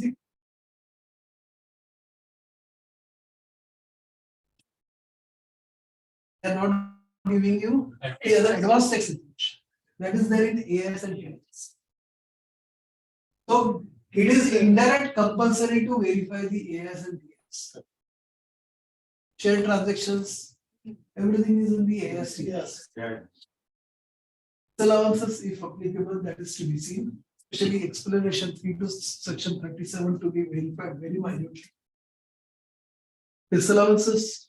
[SPEAKER 4] they are not giving you the other advanced tax information. That is there in AS and TS. So it is indirect compulsory to verify the AS and TS. Share transactions, everything is in the AS. Yes. Allowances, if applicable, that is to be seen. Especially explanation 3 to section 37 to be verified very minutely. Disallowances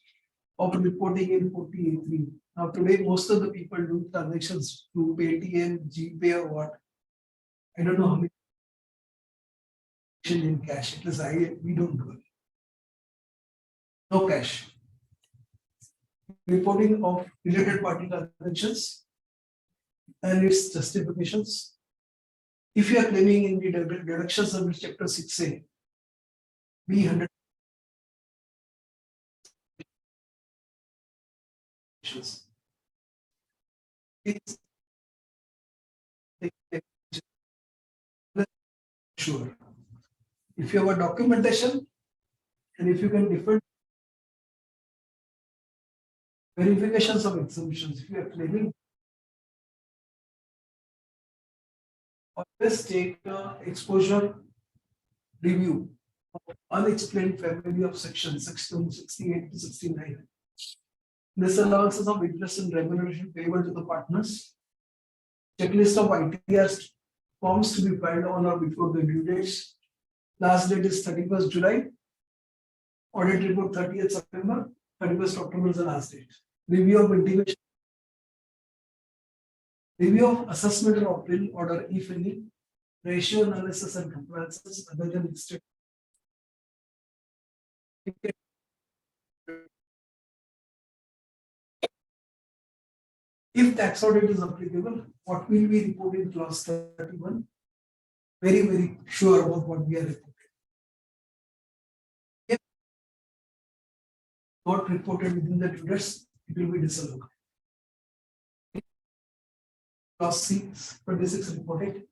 [SPEAKER 4] of reporting in 48.3. Now today most of the people do transactions through Paytm, GPay or what. I don't know how many in cash. It is we don't do it. No cash. Reporting of related party transactions and its justifications. If you are claiming in the deductions under chapter 6A, B100 it's sure. If you have a documentation and if you can different verifications of exemptions, if you are claiming, always take exposure review of unexplained family of sections 68 to 69. Disallowances of interest and remuneration payable to the partners. Checklist of ITR forms to be filed on or before the due dates. Last date is 31st July. Audit report 30th September. 31st October is the last date. Review of integration. Review of assessment of bill order, if any. Ratio analysis and compliances other than listed. If tax audit is applicable, what will we report in clause 31? Very, very sure about what we are reporting. If not reported within the 2 days, it will be disallowed. Clause 6, 26 reported.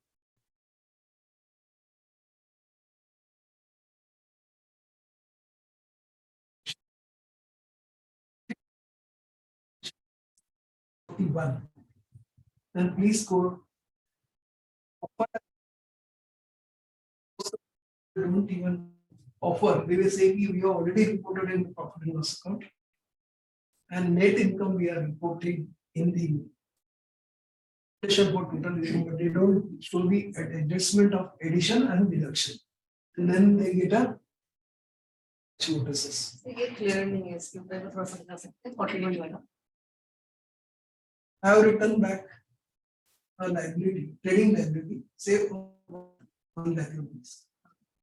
[SPEAKER 4] One. Then please go. Don't even offer. They will say we have already reported in the profit and loss account. And net income we are reporting in the for total income, but they don't show the adjustment of addition and deduction. And then they get a notices.
[SPEAKER 2] ये clear नहीं है इसके ऊपर थोड़ा सा बता सकते हैं 41 वाला.
[SPEAKER 4] I have written back a liability, trading liability, say 1 lakh rupees.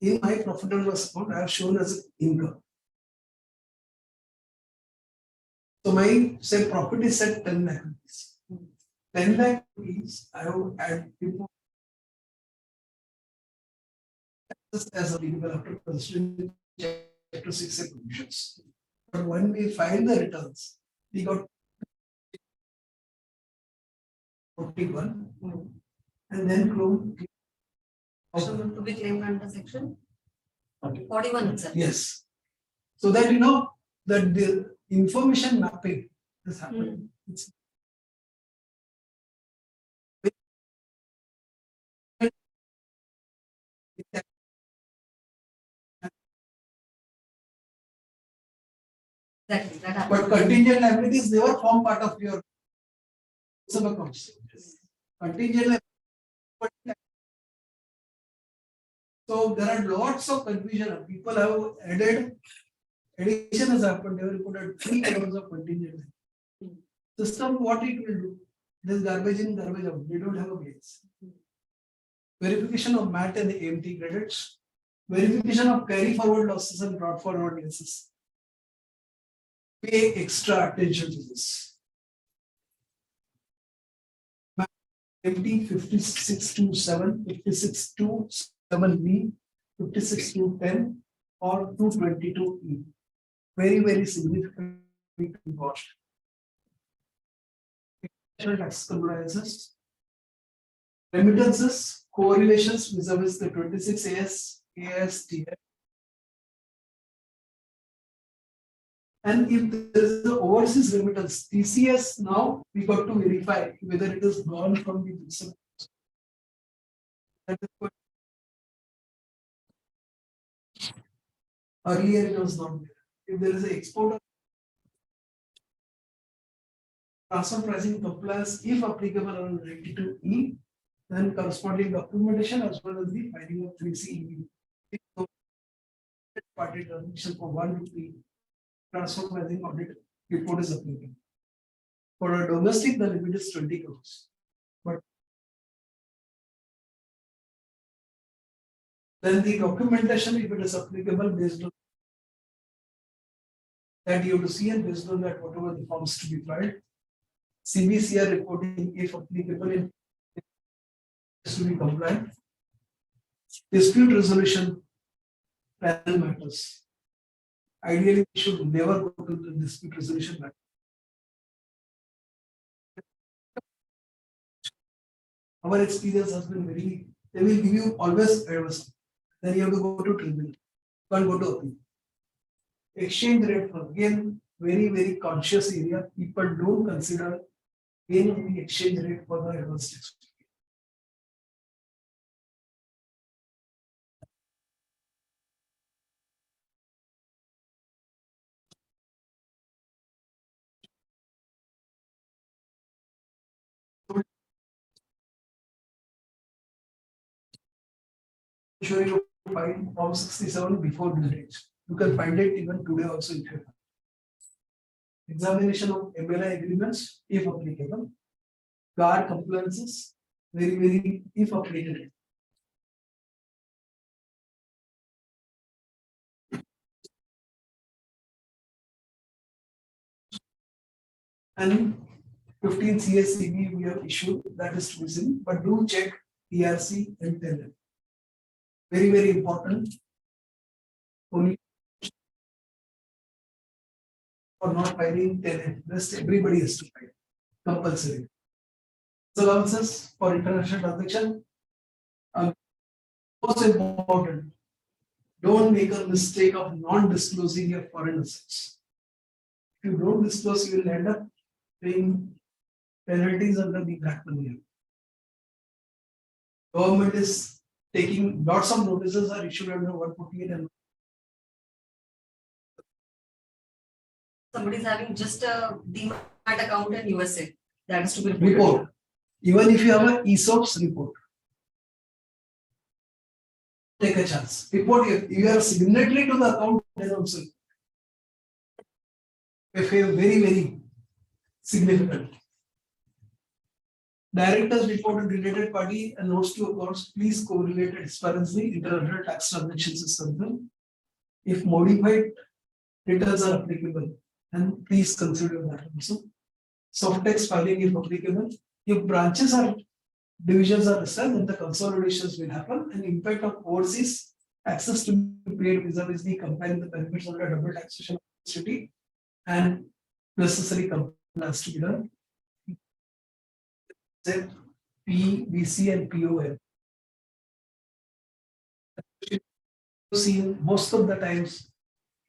[SPEAKER 4] In my profit and loss account, I have shown as income. So my say profit is set 10 lakh rupees. 10 lakh rupees, I have add report as applicable after considering chapter 6 provisions. But when we file the returns, we got 41 and then clone.
[SPEAKER 2] So to be claimed under section
[SPEAKER 4] Okay.
[SPEAKER 2] 41 itself.
[SPEAKER 4] Yes. So that you know that the information mapping is happening. It's
[SPEAKER 2] Exactly, that
[SPEAKER 4] but
[SPEAKER 2] happens.
[SPEAKER 4] contingent liabilities never form part of your sub accounts. Contingent liability. So there are lots of confusion. People have added addition has happened. They have reported 3 crores of contingent liability. System what it will do? There's garbage in, garbage out. They don't have a base. Verification of MAT and the AMT credits. Verification of carry forward losses and brought forward losses. Pay extra attention to this. MT 5627, 5627B, 5610 or 222E. Very, very significant cost. Tax compliances. Remittances, correlations vis-a-vis the 26 ASTF. And if there is the overseas remittance, TCS, now we got to verify whether it is gone from the principal. That is what earlier it was not there. If there is an export of transfer pricing compliance, if applicable on 92E, then corresponding documentation as well as the filing of 3CEB. If no party transaction for 1 rupee, transfer pricing audit report is applicable. For a domestic, the limit is 20 crores. But then the documentation, if it is applicable based on that you have to see, and based on that, whatever the forms to be filed, CBCR reporting, if applicable, is to be compliant. Dispute resolution panel matters. Ideally, we should never go to the dispute resolution matter. Our experience has been very, they will give you always advice. Then you have to go to tribunal. Can't go to appeal. Exchange rate, again, very, very conscious area. People don't consider gain of the exchange rate for the advanced tax. Sure, you find form 67 before the date. You can find it even today also if you have. Examination of MLI agreements, if applicable. GAR compliances, very, very, if applicable. And 15 CSCB we have issued, that is to be seen, but do check ERC and tell them. Very, very important. Only for not filing 10, rest everybody has to file, compulsory. Allowances for international transaction. Most important, don't make a mistake of non-disclosing your foreign assets. If you don't disclose, you will end up paying penalties under the black money Act. Government is taking lots of notices are issued under 148 and
[SPEAKER 2] Somebody's having just a demat account in USA. That is to be reported.
[SPEAKER 4] report. Even if you have an ESOPs report. Take a chance. Report you are signatory to the account, then also. If you are very, very significant. Directors reported related party and notes to accounts, please correlate transparency, international tax transaction system. If modified returns are applicable, and please consider that also. Soft text filing if applicable. If branches are divisions are listed, then the consolidations will happen and impact of overseas access to be paid vis-a-vis the comparing the benefits under double taxation city and necessary compliance to be done. P, BC and POL. See, most of the times,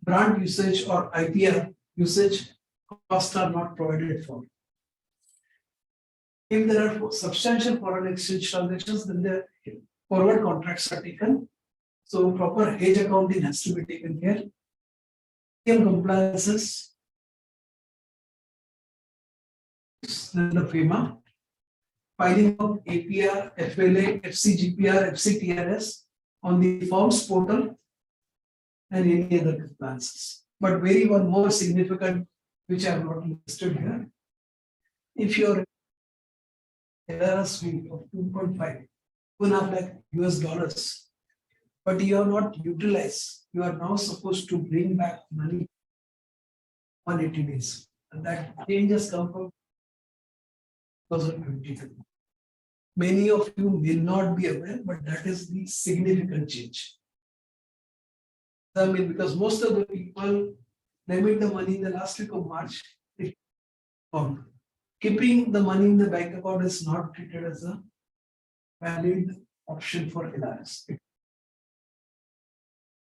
[SPEAKER 4] brand usage or IPR usage costs are not provided for. If there are substantial foreign exchange transactions, then the forward contracts are taken. So proper hedge accounting has to be taken care. Compliances. Then the FEMA. Filing of APR, FLA, FCGPR, FCTRS on the firm's portal and any other compliances. But very one more significant, which I have not listed here. If your LRS fee of 2.5, $2.5 lakh US dollars, but you are not utilized, you are now supposed to bring back money 180 days. And that change has come from 2022. Many of you may not be aware, but that is the significant change. I mean, because most of the people remit the money in the last week of March. Keeping the money in the bank account is not treated as a valid option for LRS.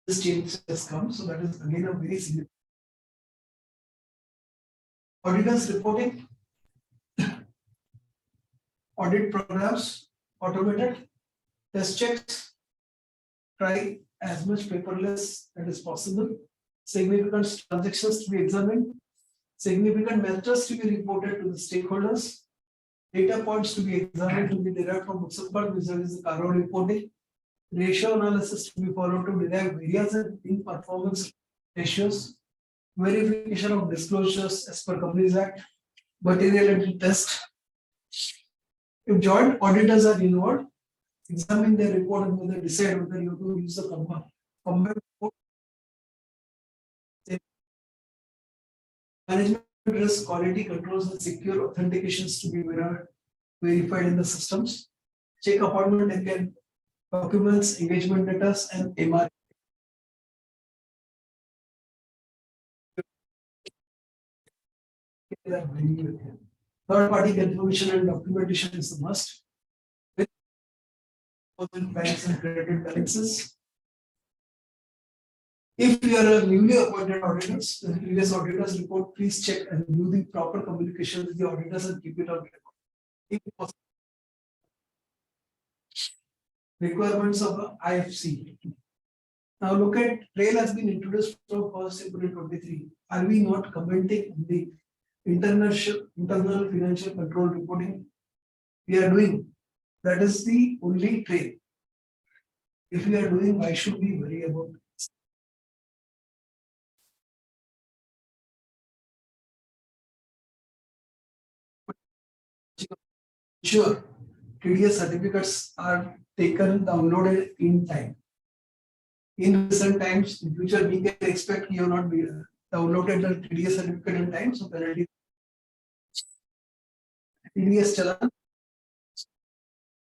[SPEAKER 4] This change has come, so that is again a very significant. Auditors reporting. Audit programs automated. Test checks. Try as much paperless as is possible. Significant transactions to be examined. Significant matters to be reported to the stakeholders. Data points to be examined to be derived from books of account, vis-a-vis the Caro reporting. Ratio analysis to be followed to derive various in performance ratios. Verification of disclosures as per Companies Act. Materiality test. If joint auditors are involved, examine their report and whether decide whether you have to use the combined report. Management risk, quality controls and secure authentications to be verified in the systems. Check appointment again, documents, engagement data and MR. Third party confirmation and documentation is the must. With banks and credit balances. If you are a newly appointed auditors, the previous auditors report, please check and do the proper communication with the auditors and keep it on record. If possible. Requirements of the IFC. Now look at trail has been introduced from 1st April 2023. Are we not commenting on the internal financial control reporting we are doing? That is the only trail. If we are doing, why should we worry about it? Sure, TDS certificates are taken, downloaded in time. In recent times, in future, we can expect you have not be downloaded the TDS certificate in time, so penalty. TDS challan.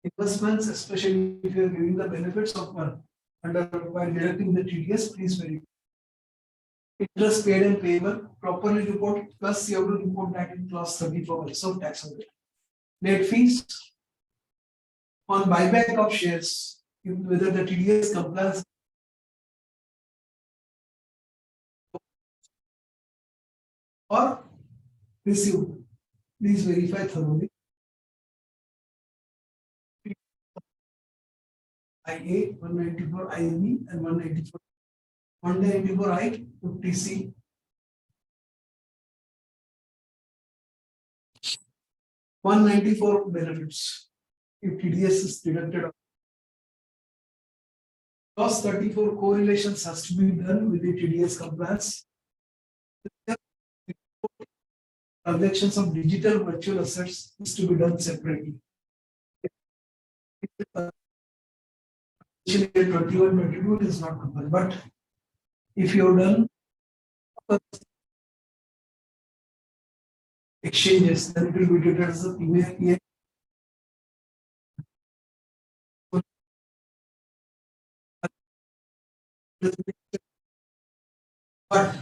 [SPEAKER 4] Investments, especially if you are giving the benefits of one under while deducting the TDS, please verify. Interest paid and payable, properly report, plus you have to report that in clause 34 also tax on it. Late fees on buyback of shares, whether the TDS complies or received, please verify thoroughly. IA 194 IB and 194 I to TC 194 benefits. If TDS is deducted. Clause 34 correlations has to be done with the TDS compliance. Transactions of digital virtual assets is to be done separately. 21-22 is not covered, but if you have done exchanges, then it will be treated as a PMA. But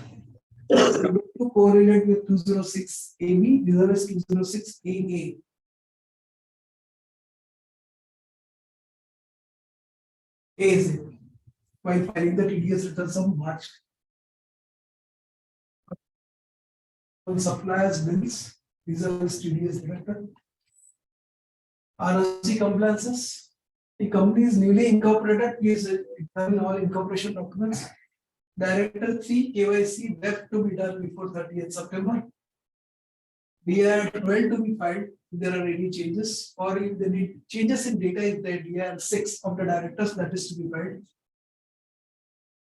[SPEAKER 4] to correlate with 206 AB, the other is 206 AA. Is while filing the TDS returns of March. On suppliers bills, these are the TDS deducted. ROC compliances. The company is newly incorporated, please examine all incorporation documents. Director 3 KYC left to be done before 30th September. DR 12 to be filed if there are any changes, or if they need changes in data, if the DR 6 of the directors that is to be filed.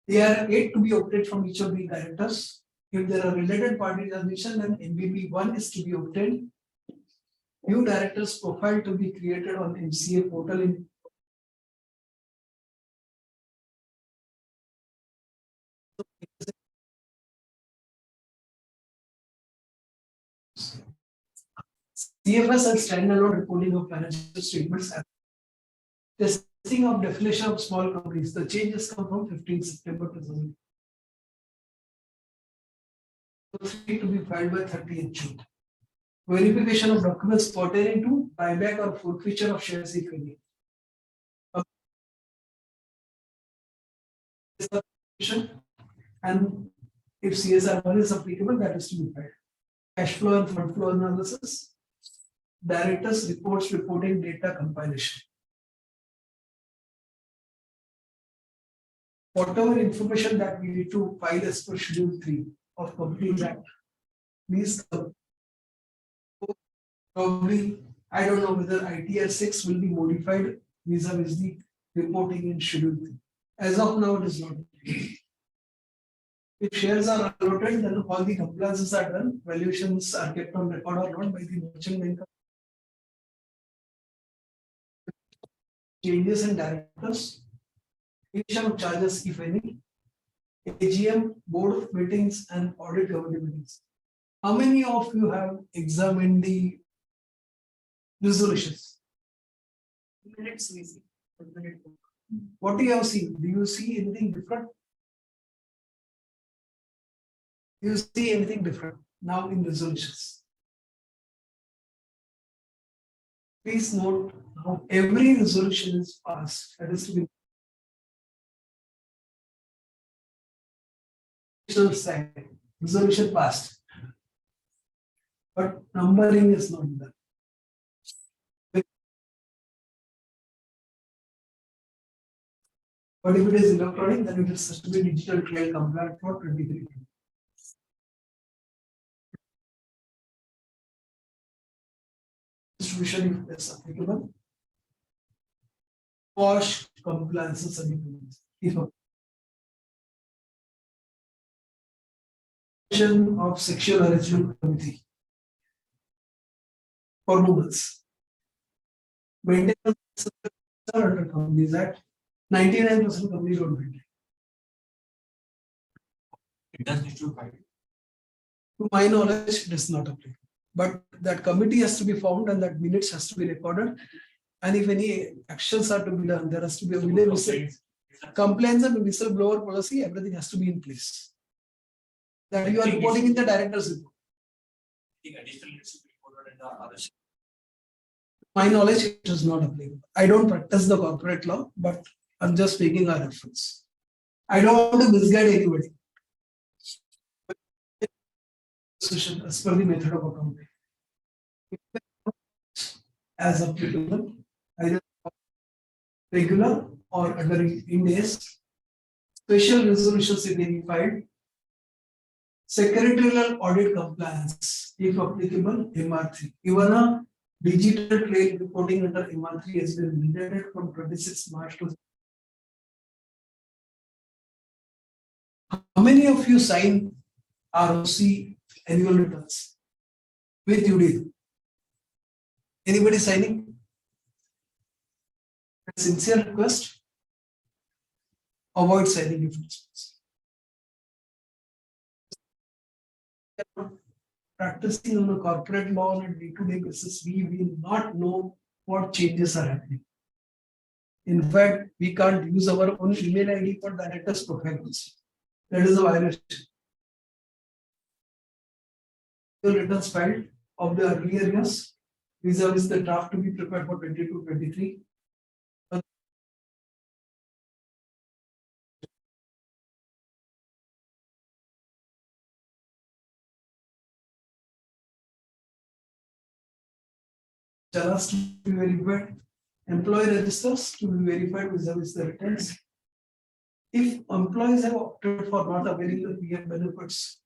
[SPEAKER 4] DR 8 to be obtained from each of the directors. If there are related party transmission, then NBP 1 is to be obtained. New directors profile to be created on MCA portal in CFS and standalone reporting of financial statements. Testing of definition of small companies. The changes come from 15 September 2003 to be filed by 30th June. Verification of documents pertaining to buyback or forfeiture of shares if any. And if CSR1 is applicable, that is to be filed. Cash flow and fund flow analysis. Directors reports reporting data compilation. Whatever information that we need to file as per Schedule 3 of Companies Act, please probably, I don't know whether ITR 6 will be modified vis-a-vis the reporting in Schedule 3. As of now, it is not. If shares are allotted, then all the compliances are done, valuations are kept on record or not by the merchant banker. Changes in directors, creation of charges if any, AGM, board meetings and audit committee meetings. How many of you have examined the resolutions? Minutes we see. What do you have seen? Do you see anything different? Do you see anything different now in resolutions? Please note how every resolution is passed. That is to be resolution passed, but numbering is not done. But if it is electronic, then it is to be digital trail compliant for 23. Distribution if that's applicable. Wash compliances and implements. Of sexual harassment committee for movements. Maintenance under companies act 99% companies don't maintain.
[SPEAKER 9] It does need to fight.
[SPEAKER 4] To my knowledge, it is not applicable. But that committee has to be formed and that minutes has to be recorded. And if any actions are to be done, there has to be a compliance and whistleblower policy, everything has to be in place. That you are reporting in the director's report. My knowledge, it is not applicable. I don't practice the corporate law, but I'm just taking a reference. I don't want to misguide anybody. As per the method of accounting. As applicable, either regular or under Ind AS. Special resolutions if being filed. Secretarial audit compliance, if applicable, MR3. Even a digital trail reporting under MR3 has been mandated from 26 March to. How many of you sign ROC annual returns with UD? Anybody signing? A sincere request. Avoid signing if it's practicing on a corporate law on a day-to-day basis. We will not know what changes are happening. In fact, we can't use our own email ID for director's profiles. That is a violation. The returns filed of the earlier years, vis-a-vis the draft to be prepared for 22-23. Chalas to be verified, employee registers to be verified vis-a-vis the returns. If employees have opted for not availing the PF benefits,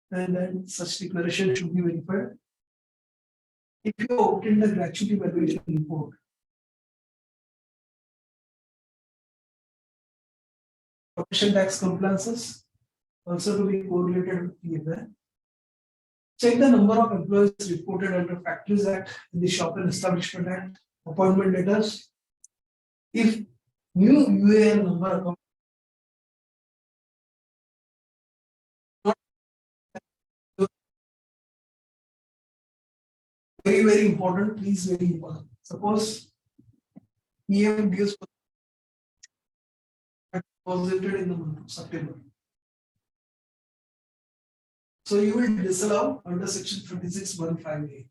[SPEAKER 4] then such declaration should be verified. If you obtain the gratuity valuation report, profession tax compliances also to be correlated with PF. Check the number of employees reported under Factories Act in the Shop and Establishment Act, appointment letters. If new UAN number very, very important, please, very important. Suppose EM gives deposited in the month of September. So you will disallow under section 26(1)(5)(a).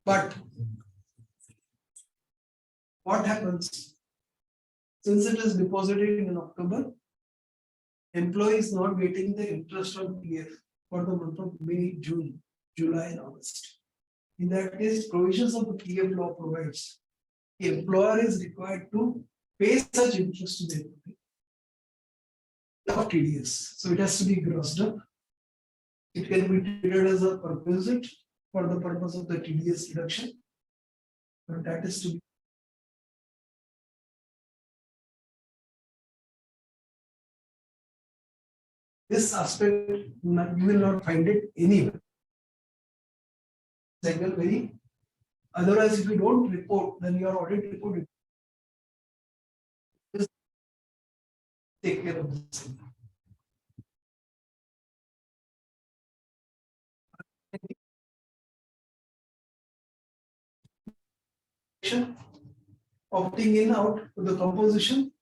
[SPEAKER 4] But what happens? Since it is deposited in October, employee is not getting the interest on PF for the month of May, June, July, and August. In that case, provisions of the PF law provides the employer is required to pay such interest to the employee of TDS. So it has to be grossed up. It can be treated as a perquisite for the purpose of the TDS deduction, but that is to be. This aspect, you will not find it anywhere. Second, very. Otherwise, if you don't report, then your audit report. Just take care of this. Opting in out to the composition.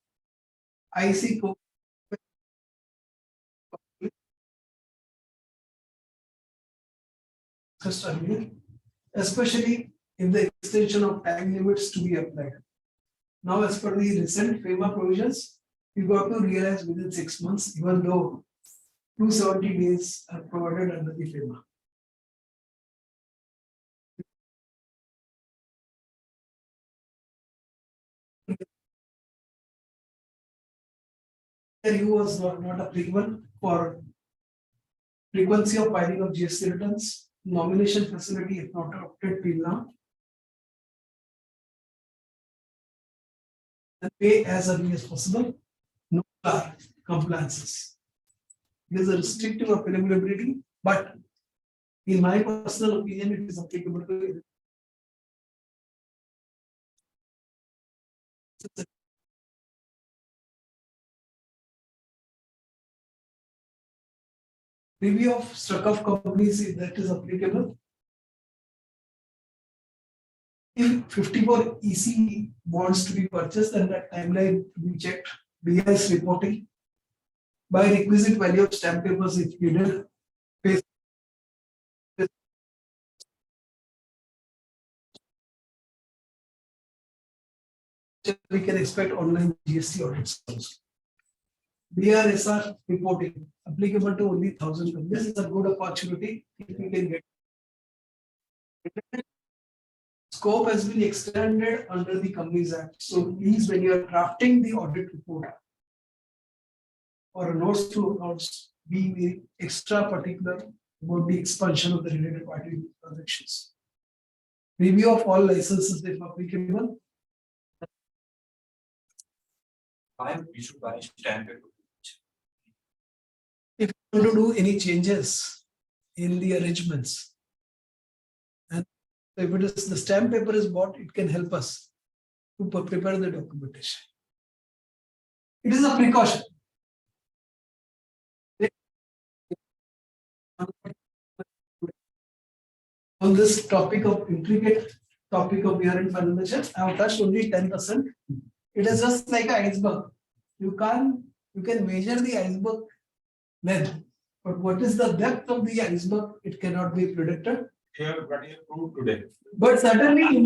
[SPEAKER 4] IC code. Especially if the extension of time limits to be applied. Now, as per the recent FEMA provisions, you got to realize within 6 months, even though 270 days are provided under the FEMA. You was not applicable for frequency of filing of GST returns, nomination facility if not adopted till now, and pay as early as possible, no compliances. It is a restrictive availability, but in my personal opinion, it is applicable to Review of stock of companies, if that is applicable. If 54 EC bonds to be purchased, then that timeline to be checked. BIS reporting. By requisite value of stamp papers if needed. Pay- We can expect online GST audits also. BRSR reporting applicable to only 1,000 companies. This is a good opportunity if we can get. Scope has been extended under the Companies Act. So please, when you are drafting the audit report or notes to accounts, be very extra particular about the expansion of the related party transactions. Review of all licenses if applicable.
[SPEAKER 6] Why we should buy stamp paper?
[SPEAKER 4] If you want to do any changes in the arrangements. And if it is the stamp paper is bought, it can help us to prepare the documentation. It is a precaution. On this topic of intricate topic of year-end finalization, I have touched only 10%. It is just like an iceberg. You can measure the iceberg length, but what is the depth of the iceberg? It cannot be predicted.
[SPEAKER 6] Here, what you proved today.
[SPEAKER 4] But certainly,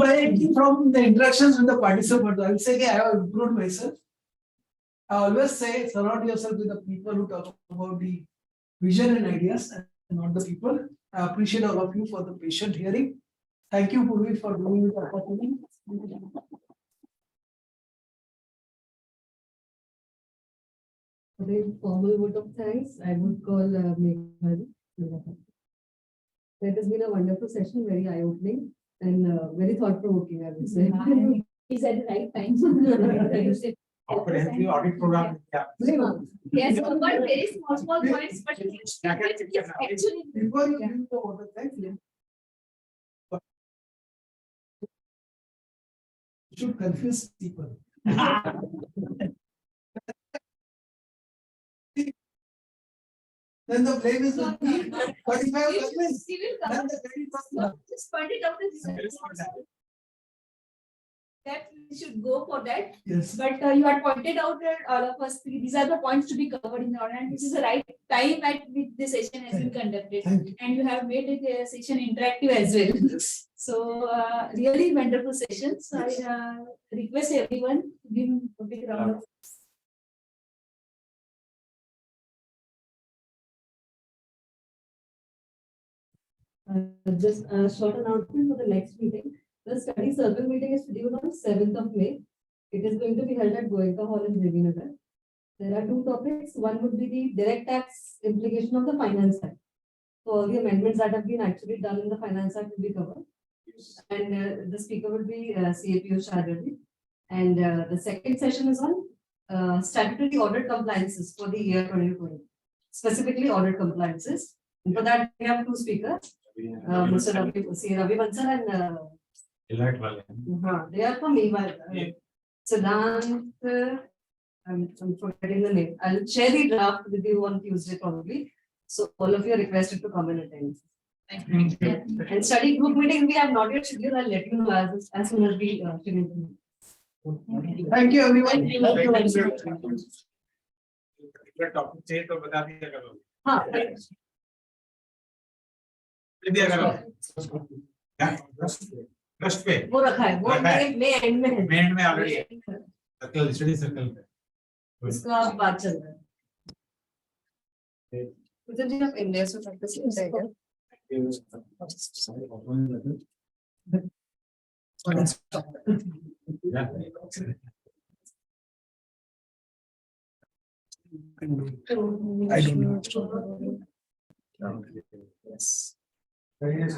[SPEAKER 4] from the interactions with the participants, I will say, I have improved myself. I always say, surround yourself with the people who talk about the vision and ideas, and not the people. I appreciate all of you for the patient hearing. Thank you, Purvi, for doing this opportunity.
[SPEAKER 2] For the formal vote of thanks, I would call Meghali. It has been a wonderful session, very eye-opening and very thought-provoking, I would say.
[SPEAKER 3] He's at the right time.
[SPEAKER 1] Comprehensive audit program. Yeah.
[SPEAKER 3] Yes, but very small points, but it's actually.
[SPEAKER 4] Before you give the vote of thanks, you should confuse people. Then the blame is on me. But if I have convinced, then the credit was not.
[SPEAKER 3] Just point it out that we should go for that.
[SPEAKER 4] Yes.
[SPEAKER 3] But you had pointed out that all of us, these are the points to be covered in the order, and this is the right time at which the session has been conducted.
[SPEAKER 4] Thank you.
[SPEAKER 3] And you have made the session interactive as well. So really wonderful session. So I request everyone to give a big round of.
[SPEAKER 2] Just a short announcement for the next meeting. The study circle meeting is scheduled on 7th of May. It is going to be held at Goenka Hall in Devinagar. There are two topics. One would be the direct tax implication of the Finance Act. So all the amendments that have been actually done in the Finance Act will be covered. And the speaker will be CAPO Sharadi. And the second session is on statutory audit compliances for the year 2020. Specifically audit compliances. And for that, we have two speakers. Mr. Ravi Bansal and
[SPEAKER 6] Elite wale.
[SPEAKER 2] they are from EY. Siddhant, I'm forgetting the name. I'll share the draft with you on Tuesday probably. So all of you are requested to come and attend.
[SPEAKER 3] Thank you.
[SPEAKER 2] And study group meeting we have not yet scheduled. I'll let you know as soon as we schedule.
[SPEAKER 4] Thank you, everyone.
[SPEAKER 1] Topic चाहिए तो बता दिया करो
[SPEAKER 2] हाँ
[SPEAKER 1] दिया करो trust पे
[SPEAKER 2] वो रखा है वो मैं एंड में है
[SPEAKER 1] मेन में ऑलरेडी सर्कल स्टडी सर्कल पे
[SPEAKER 2] उसका बात चल रहा है कुछ दिन आप इंडिया से प्रैक्टिस करते हैं
[SPEAKER 4] I don't know.
[SPEAKER 1] Yes. Very nice.